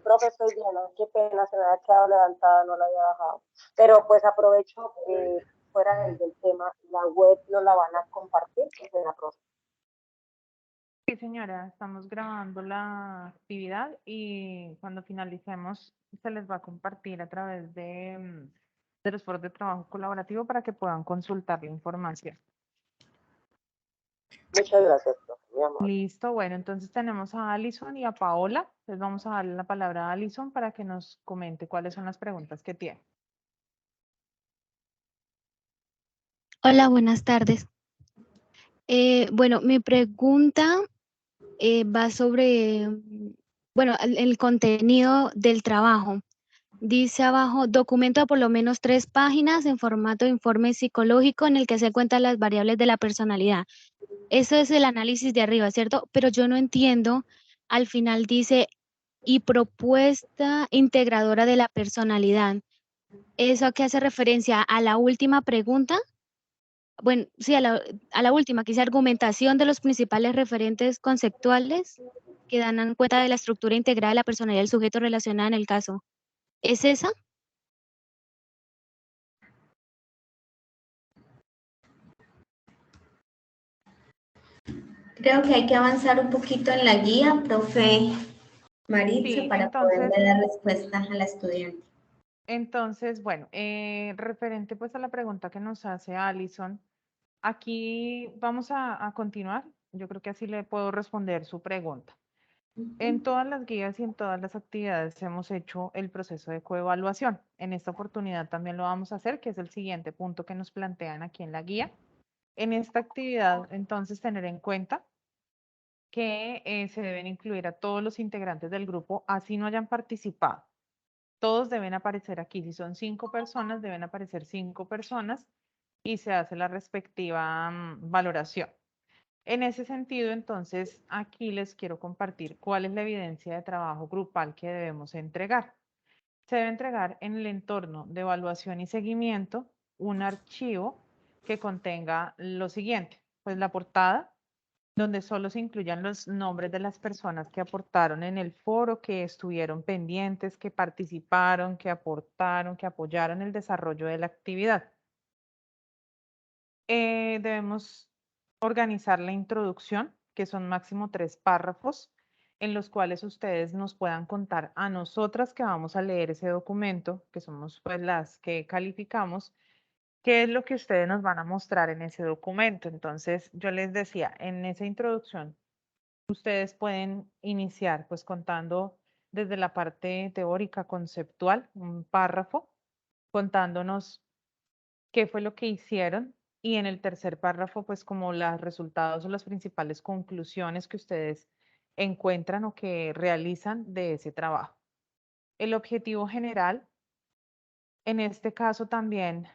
Profesor Diana, qué pena, se me ha quedado levantada, no la había bajado. Pero pues aprovecho, fuera del tema, la web no la van a compartir, la profe. Sí, señora, estamos grabando la actividad y cuando finalicemos se les va a compartir a través de los foros de trabajo colaborativo para que puedan consultar la información. Muchas gracias, profe, mi amor. Listo, bueno, entonces tenemos a Alison y a Paola. Les vamos a darle la palabra a Alison para que nos comente cuáles son las preguntas que tiene. Hola, buenas tardes. Bueno, mi pregunta va sobre, bueno, el contenido del trabajo. Dice abajo, documento de por lo menos 3 páginas en formato de informe psicológico en el que se cuentan las variables de la personalidad. Eso es el análisis de arriba, ¿cierto? Pero yo no entiendo, al final dice, y propuesta integradora de la personalidad. ¿Eso a qué hace referencia? ¿A la última pregunta? Bueno, sí, a la última, que dice argumentación de los principales referentes conceptuales que dan cuenta de la estructura integrada de la personalidad del sujeto relacionado en el caso. ¿Es esa? Creo que hay que avanzar un poquito en la guía, profe Maritza, Sí, para entonces, poderle dar respuesta a la estudiante. Entonces, bueno, referente pues a la pregunta que nos hace Alison, aquí vamos a continuar. Yo creo que así le puedo responder su pregunta. En todas las guías y en todas las actividades hemos hecho el proceso de coevaluación. En esta oportunidad también lo vamos a hacer, que es el siguiente punto que nos plantean aquí en la guía. En esta actividad, entonces, tener en cuenta que se deben incluir a todos los integrantes del grupo, así no hayan participado. Todos deben aparecer aquí. Si son 5 personas, deben aparecer 5 personas y se hace la respectiva valoración. En ese sentido, entonces, aquí les quiero compartir cuál es la evidencia de trabajo grupal que debemos entregar. Se debe entregar en el entorno de evaluación y seguimiento un archivo que contenga lo siguiente, pues la portada, donde solo se incluyan los nombres de las personas que aportaron en el foro, que estuvieron pendientes, que participaron, que aportaron, que apoyaron el desarrollo de la actividad. Debemos organizar la introducción, que son máximo 3 párrafos, en los cuales ustedes nos puedan contar a nosotras que vamos a leer ese documento, que somos pues las que calificamos, qué es lo que ustedes nos van a mostrar en ese documento. Entonces, yo les decía, en esa introducción, ustedes pueden iniciar pues contando desde la parte teórica, conceptual, un párrafo, contándonos qué fue lo que hicieron y en el tercer párrafo pues como los resultados o las principales conclusiones que ustedes encuentran o que realizan de ese trabajo. El objetivo general, en este caso también,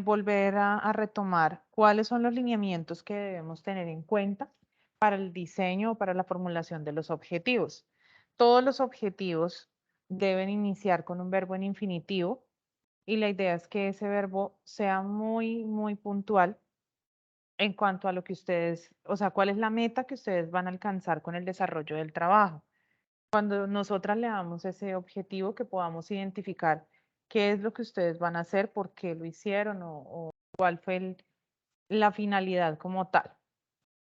volver a retomar cuáles son los lineamientos que debemos tener en cuenta para el diseño o para la formulación de los objetivos. Todos los objetivos deben iniciar con un verbo en infinitivo y la idea es que ese verbo sea muy, muy puntual en cuanto a lo que ustedes, o sea, cuál es la meta que ustedes van a alcanzar con el desarrollo del trabajo. Cuando nosotras le damos ese objetivo, que podamos identificar qué es lo que ustedes van a hacer, por qué lo hicieron o cuál fue la finalidad como tal.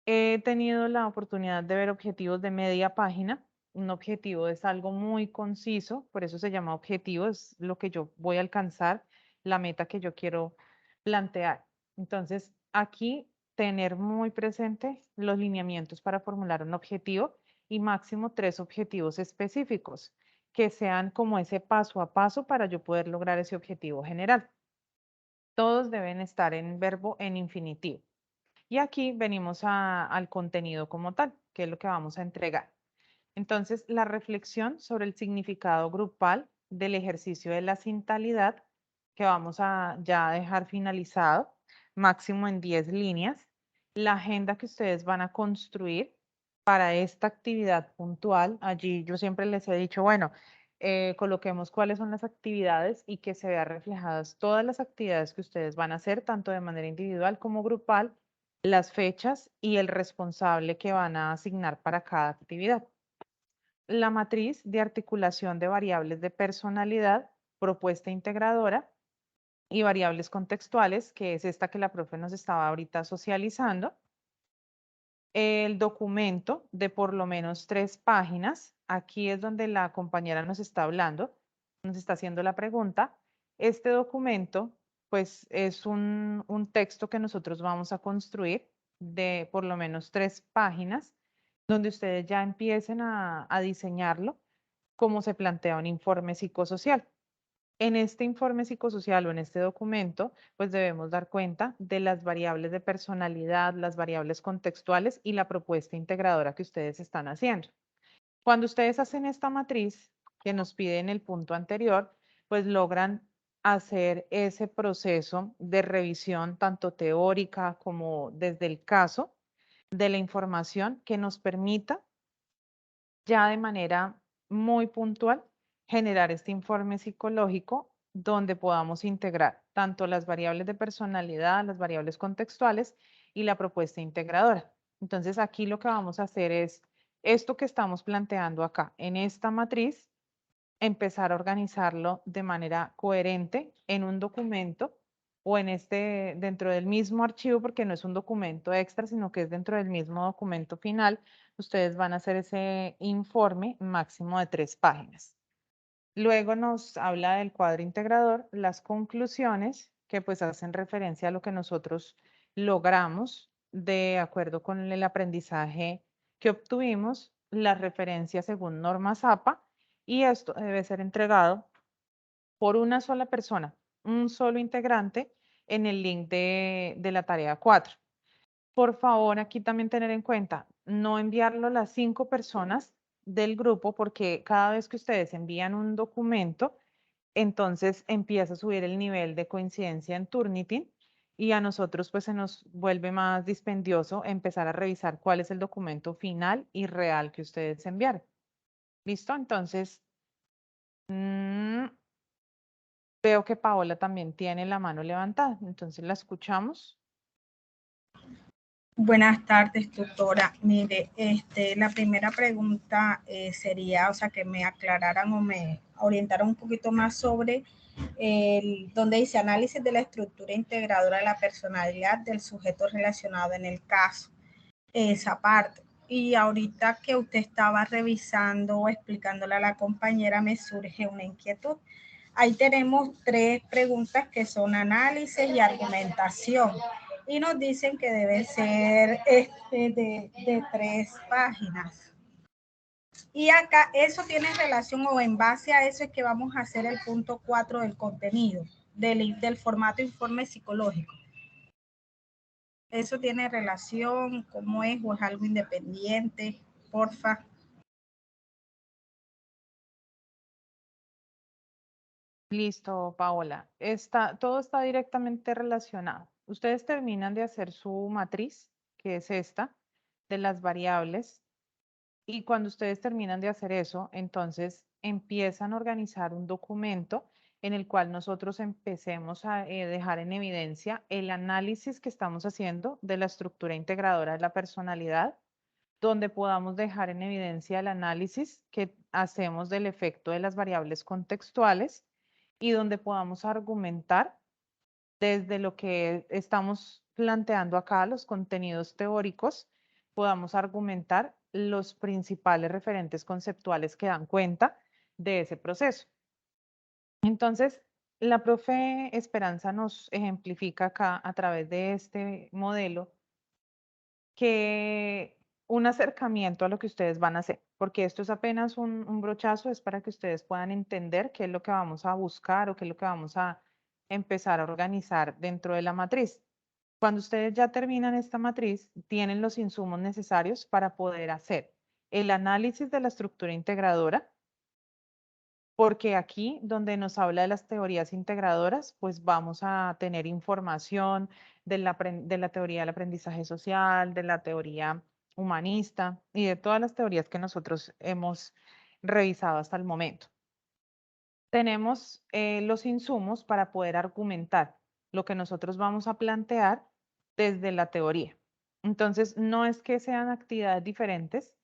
He tenido la oportunidad de ver objetivos de media página. Un objetivo es algo muy conciso, por eso se llama objetivo, es lo que yo voy a alcanzar, la meta que yo quiero plantear. Entonces, aquí tener muy presente los lineamientos para formular un objetivo y máximo 3 objetivos específicos que sean como ese paso a paso para yo poder lograr ese objetivo general. Todos deben estar en verbo en infinitivo. Y aquí venimos al contenido como tal, que es lo que vamos a entregar. Entonces, la reflexión sobre el significado grupal del ejercicio de la sintalidad, que vamos a ya dejar finalizado, máximo en 10 líneas. La agenda que ustedes van a construir para esta actividad puntual. Allí yo siempre les he dicho, bueno, coloquemos cuáles son las actividades y que se vean reflejadas todas las actividades que ustedes van a hacer, tanto de manera individual como grupal, las fechas y el responsable que van a asignar para cada actividad. La matriz de articulación de variables de personalidad, propuesta integradora y variables contextuales, que es esta que la profe nos estaba ahorita socializando. El documento de por lo menos 3 páginas. Aquí es donde la compañera nos está hablando, nos está haciendo la pregunta. Este documento, pues, es un texto que nosotros vamos a construir de por lo menos 3 páginas, donde ustedes ya empiecen a diseñarlo como se plantea un informe psicosocial. En este informe psicosocial o en este documento, pues debemos dar cuenta de las variables de personalidad, las variables contextuales y la propuesta integradora que ustedes están haciendo. Cuando ustedes hacen esta matriz que nos pide en el punto anterior, pues logran hacer ese proceso de revisión tanto teórica como desde el caso de la información que nos permita ya de manera muy puntual generar este informe psicológico donde podamos integrar tanto las variables de personalidad, las variables contextuales y la propuesta integradora. Entonces aquí lo que vamos a hacer es esto que estamos planteando acá en esta matriz, empezar a organizarlo de manera coherente en un documento o en dentro del mismo archivo, porque no es un documento extra, sino que es dentro del mismo documento final. Ustedes van a hacer ese informe máximo de 3 páginas. Luego nos habla del cuadro integrador, las conclusiones que pues hacen referencia a lo que nosotros logramos de acuerdo con el aprendizaje que obtuvimos, las referencias según normas APA, y esto debe ser entregado por una sola persona, un solo integrante en el link de la tarea 4. Por favor, aquí también tener en cuenta, no enviarlo a las 5 personas del grupo, porque cada vez que ustedes envían un documento, entonces empieza a subir el nivel de coincidencia en Turnitin y a nosotros pues se nos vuelve más dispendioso empezar a revisar cuál es el documento final y real que ustedes enviaron. ¿Listo? Entonces, veo que Paola también tiene la mano levantada, entonces la escuchamos. Buenas tardes, tutora. Mire, la primera pregunta sería, o sea, que me aclararan o me orientaran un poquito más sobre donde dice análisis de la estructura integradora de la personalidad del sujeto relacionado en el caso, esa parte. Y ahorita que usted estaba revisando o explicándole a la compañera, me surge una inquietud. Ahí tenemos 3 preguntas que son análisis y argumentación. Y nos dicen que debe ser de 3 páginas. Y acá eso tiene relación o en base a eso es que vamos a hacer el punto 4 del contenido, del formato informe psicológico. ¿Eso tiene relación? ¿Cómo es? ¿O es algo independiente? Porfa. Listo, Paola. Todo está directamente relacionado. Ustedes terminan de hacer su matriz, que es esta, de las variables, y cuando ustedes terminan de hacer eso, entonces empiezan a organizar un documento en el cual nosotros empecemos a dejar en evidencia el análisis que estamos haciendo de la estructura integradora de la personalidad, donde podamos dejar en evidencia el análisis que hacemos del efecto de las variables contextuales y donde podamos argumentar desde lo que estamos planteando acá, los contenidos teóricos, podamos argumentar los principales referentes conceptuales que dan cuenta de ese proceso. Entonces, la profe Esperanza nos ejemplifica acá a través de este modelo que un acercamiento a lo que ustedes van a hacer, porque esto es apenas un brochazo, es para que ustedes puedan entender qué es lo que vamos a buscar o qué es lo que vamos a empezar a organizar dentro de la matriz. Cuando ustedes ya terminan esta matriz, tienen los insumos necesarios para poder hacer el análisis de la estructura integradora, porque aquí donde nos habla de las teorías integradoras, pues vamos a tener información de la teoría del aprendizaje social, de la teoría humanista y de todas las teorías que nosotros hemos revisado hasta el momento. Tenemos los insumos para poder argumentar lo que nosotros vamos a plantear desde la teoría. Entonces, no es que sean actividades diferentes,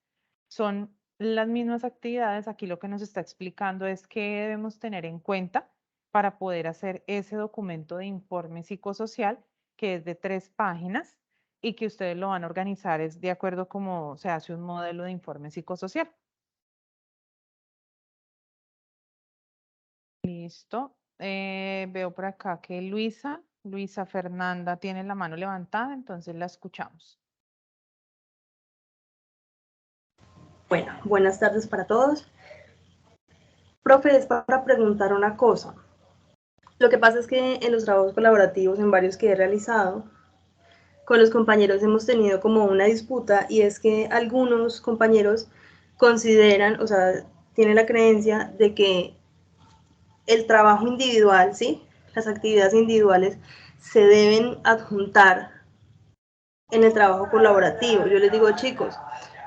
son las mismas actividades. Aquí lo que nos está explicando es qué debemos tener en cuenta para poder hacer ese documento de informe psicosocial, que es de 3 páginas y que ustedes lo van a organizar es de acuerdo a cómo se hace un modelo de informe psicosocial. Listo. Veo por acá que Luisa Fernanda tiene la mano levantada, entonces la escuchamos. Bueno, buenas tardes para todos. Profe, es para preguntar una cosa. Lo que pasa es que en los trabajos colaborativos, en varios que he realizado, con los compañeros hemos tenido como una disputa, y es que algunos compañeros consideran, o sea, tienen la creencia de que el trabajo individual, ¿sí? Las actividades individuales se deben adjuntar en el trabajo colaborativo. Yo les digo, chicos,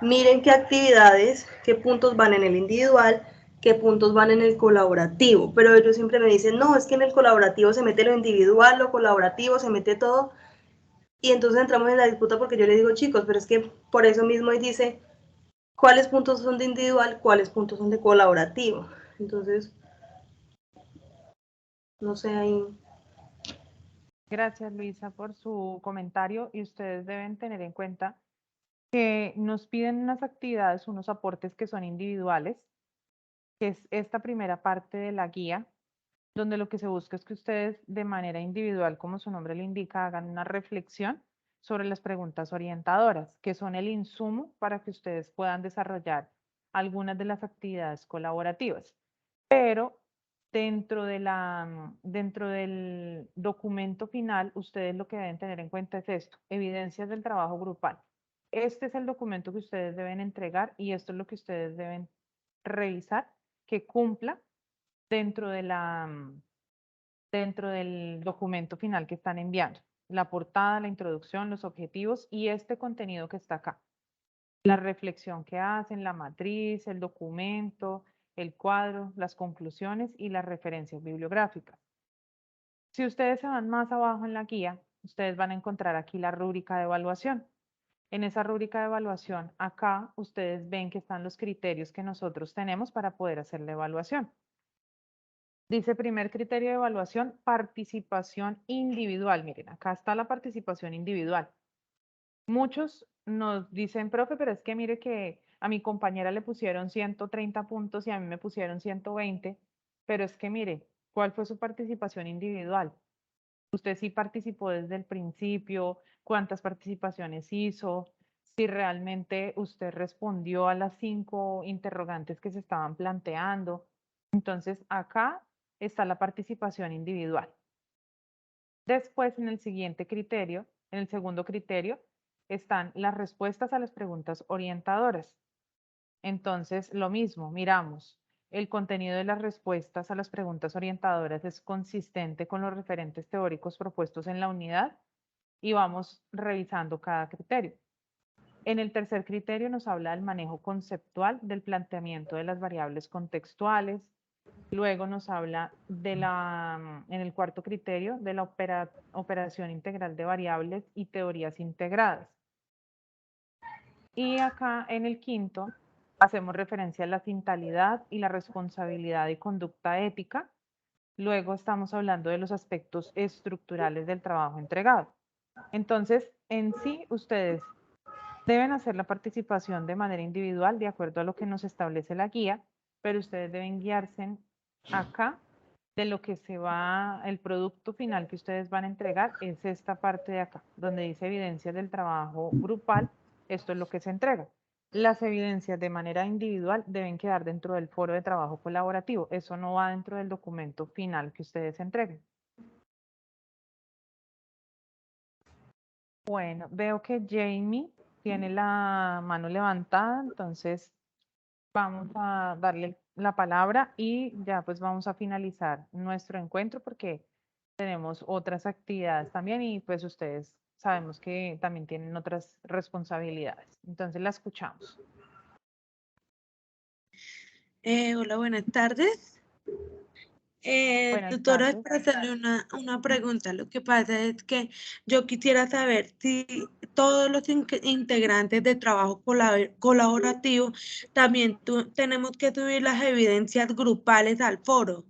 miren qué actividades, qué puntos van en el individual, qué puntos van en el colaborativo, pero ellos siempre me dicen, no, es que en el colaborativo se mete lo individual, lo colaborativo se mete todo, y entonces entramos en la disputa porque yo les digo, chicos, pero es que por eso mismo dice cuáles puntos son de individual, cuáles puntos son de colaborativo. Entonces, no sé ahí. Gracias, Luisa, por su comentario, y ustedes deben tener en cuenta que nos piden unas actividades, unos aportes que son individuales, que es esta primera parte de la guía, donde lo que se busca es que ustedes de manera individual, como su nombre lo indica, hagan una reflexión sobre las preguntas orientadoras, que son el insumo para que ustedes puedan desarrollar algunas de las actividades colaborativas. Pero dentro del documento final, ustedes lo que deben tener en cuenta es esto: evidencias del trabajo grupal. Este es el documento que ustedes deben entregar y esto es lo que ustedes deben revisar que cumpla dentro del documento final que están enviando. La portada, la introducción, los objetivos y este contenido que está acá. La reflexión que hacen, la matriz, el documento, el cuadro, las conclusiones y las referencias bibliográficas. Si ustedes se van más abajo en la guía, ustedes van a encontrar aquí la rúbrica de evaluación. En esa rúbrica de evaluación, acá ustedes ven que están los criterios que nosotros tenemos para poder hacer la evaluación. Dice primer criterio de evaluación, participación individual. Miren, acá está la participación individual. Muchos nos dicen, profe, pero es que mire que a mi compañera le pusieron 130 puntos y a mí me pusieron 120, pero es que mire, ¿cuál fue su participación individual? ¿Usted sí participó desde el principio? ¿Cuántas participaciones hizo? Si realmente usted respondió a las 5 interrogantes que se estaban planteando. Entonces, acá está la participación individual. Después, en el siguiente criterio, en el segundo criterio, están las respuestas a las preguntas orientadoras. Entonces, lo mismo, miramos, el contenido de las respuestas a las preguntas orientadoras es consistente con los referentes teóricos propuestos en la unidad y vamos revisando cada criterio. En el tercer criterio nos habla del manejo conceptual del planteamiento de las variables contextuales, Luego nos habla de en el cuarto criterio, de la operación integral de variables y teorías integradas. Y acá en el quinto hacemos referencia a la finalidad y la responsabilidad y conducta ética. Luego estamos hablando de los aspectos estructurales del trabajo entregado. Entonces, en sí, ustedes deben hacer la participación de manera individual de acuerdo a lo que nos establece la guía, pero ustedes deben guiarse acá de lo que el producto final que ustedes van a entregar es esta parte de acá, donde dice evidencias del trabajo grupal, esto es lo que se entrega. Las evidencias de manera individual deben quedar dentro del foro de trabajo colaborativo, eso no va dentro del documento final que ustedes entreguen. Bueno, veo que Jamie tiene la mano levantada, entonces vamos a darle la palabra y ya pues vamos a finalizar nuestro encuentro porque tenemos otras actividades también y pues ustedes sabemos que también tienen otras responsabilidades. Entonces la escuchamos. Hola, buenas tardes. Buenas Tutora, es tardes. para hacerle una pregunta. Lo que pasa es que yo quisiera saber si todos los integrantes de trabajo colaborativo también tenemos que subir las evidencias grupales al foro.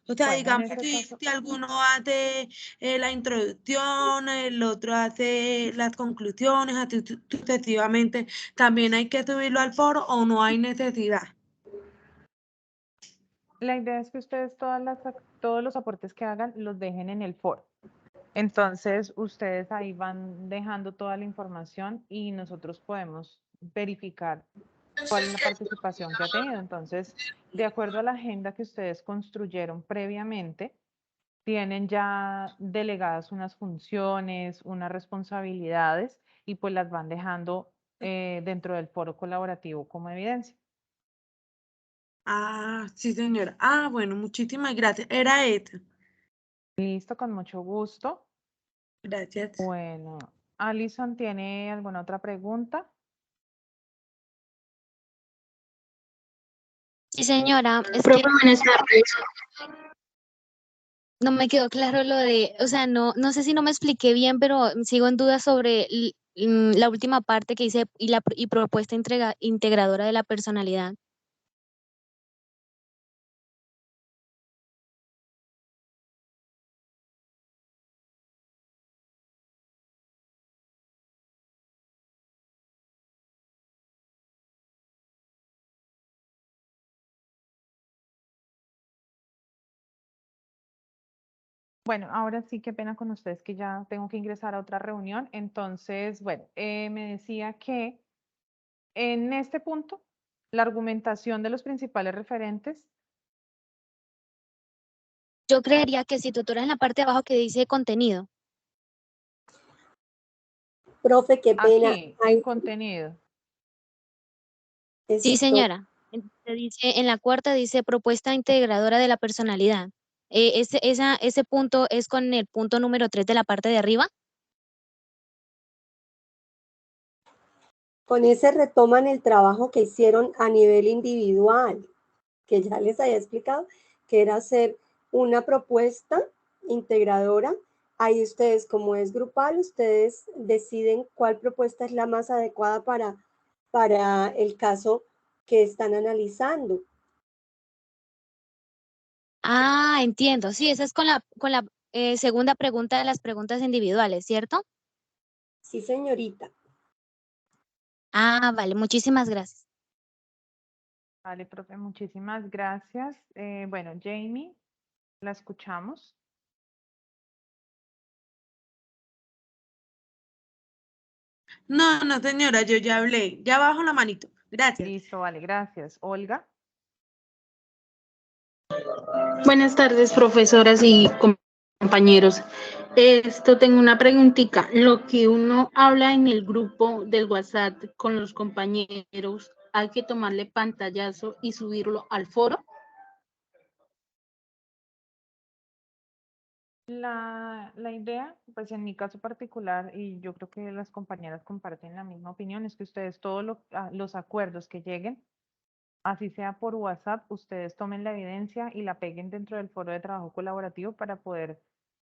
O sea, Bueno, en digamos, este caso, si alguno hace la introducción, el otro hace las conclusiones, así sucesivamente, ¿también hay que subirlo al foro o no hay necesidad? la idea es que ustedes todos los aportes que hagan los dejen en el foro. Entonces, ustedes ahí van dejando toda la información y nosotros podemos verificar cuál es la participación que ha tenido. Entonces, de acuerdo a la agenda que ustedes construyeron previamente, tienen ya delegadas unas funciones, unas responsabilidades y pues las van dejando dentro del foro colaborativo como evidencia. Ah, sí, señora. Ah, bueno, muchísimas gracias. Era esta. Listo, con mucho gusto. Gracias. Bueno, Alison, ¿tiene alguna otra pregunta? Sí, señora, es Profe, que buenas tardes. no me quedó claro lo de, o sea, no sé si no me expliqué bien, pero sigo en duda sobre la última parte que dice y propuesta integradora de la personalidad. Bueno, ahora sí, qué pena con ustedes que ya tengo que ingresar a otra reunión. Entonces, bueno, me decía que en este punto, la argumentación de los principales referentes. Yo creería que si tutora en la parte de abajo que dice contenido. Profe, qué pena. Aquí, en contenido. Sí, señora. En la cuarta dice propuesta integradora de la personalidad. Ese punto es con el punto número 3 de la parte de arriba. Con ese retoman el trabajo que hicieron a nivel individual, que ya les había explicado, que era hacer una propuesta integradora. Ahí ustedes, como es grupal, ustedes deciden cuál propuesta es la más adecuada para el caso que están analizando. Ah, entiendo. Sí, esa es con la segunda pregunta de las preguntas individuales, ¿cierto? Sí, señorita. Ah, vale, muchísimas gracias. Vale, profe, muchísimas gracias. Bueno, Jamie, la escuchamos. No, señora, yo ya hablé. Ya bajo la manito. Gracias. Listo, vale, gracias. Olga. Buenas tardes, profesoras y compañeros. Tengo una preguntita. Lo que uno habla en el grupo del WhatsApp con los compañeros, ¿hay que tomarle pantallazo y subirlo al foro? La idea, pues en mi caso particular, y yo creo que las compañeras comparten la misma opinión, es que ustedes todos los acuerdos que lleguen así sea por WhatsApp, ustedes tomen la evidencia y la peguen dentro del foro de trabajo colaborativo para poder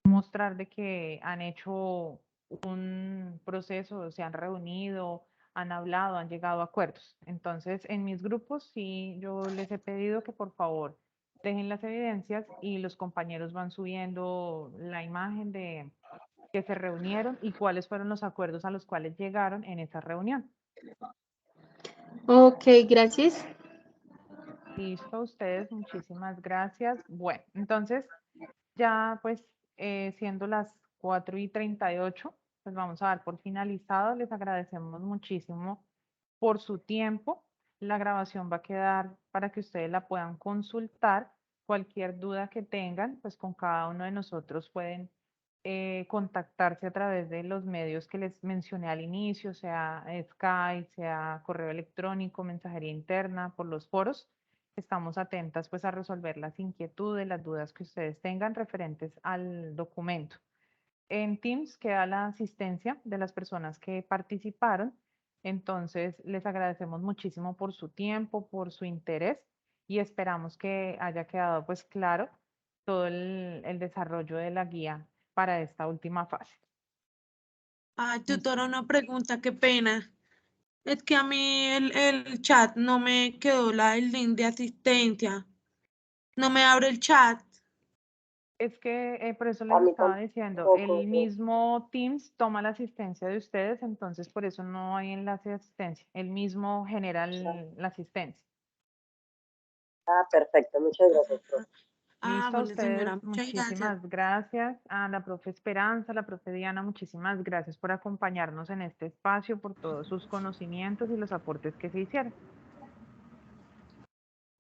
mostrar de que han hecho un proceso, se han reunido, han hablado, han llegado a acuerdos. Entonces, en mis grupos sí, yo les he pedido que por favor dejen las evidencias y los compañeros van subiendo la imagen de que se reunieron y cuáles fueron los acuerdos a los cuales llegaron en esa reunión. Ok, gracias. Listo, ustedes, muchísimas gracias. Bueno, entonces ya pues siendo las 4:38, pues vamos a dar por finalizado. Les agradecemos muchísimo por su tiempo. La grabación va a quedar para que ustedes la puedan consultar. Cualquier duda que tengan, pues con cada uno de nosotros pueden contactarse a través de los medios que les mencioné al inicio, sea Skype, sea correo electrónico, mensajería interna, por los foros. Estamos atentas pues a resolver las inquietudes, las dudas que ustedes tengan referentes al documento. En Teams queda la asistencia de las personas que participaron. Entonces, les agradecemos muchísimo por su tiempo, por su interés y esperamos que haya quedado pues claro todo el desarrollo de la guía para esta última fase. Ay, tutora, una pregunta, qué pena. Es que a mí el chat no me quedó el link de asistencia. No me abre el chat. Es que por eso A les mí estaba diciendo, tampoco, el mismo Teams toma la asistencia de ustedes, entonces por eso no hay enlace de asistencia. El mismo genera la asistencia. perfecto, muchas gracias, profe. Listo, a Bueno, señora, ustedes, muchas gracias. muchísimas gracias. A la profe Esperanza, a la profe Diana, muchísimas gracias por acompañarnos en este espacio, por todos sus conocimientos y los aportes que se hicieron.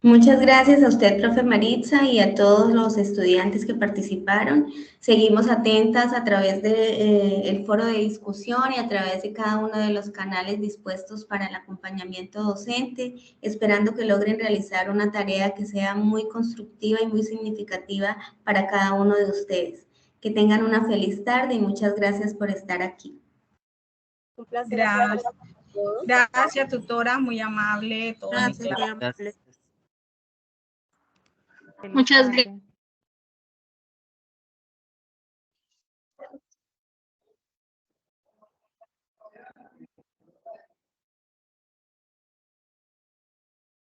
Muchas gracias a usted, profe Maritza, y a todos los estudiantes que participaron. Seguimos atentas a través del foro de discusión y a través de cada uno de los canales dispuestos para el acompañamiento docente, esperando que logren realizar una tarea que sea muy constructiva y muy significativa para cada uno de ustedes. Que tengan una feliz tarde y muchas gracias por estar aquí. Un placer. Gracias. Gracias, tutora, muy amable. Todo Gracias, muy muy claro. amable. Feliz Muchas tarde.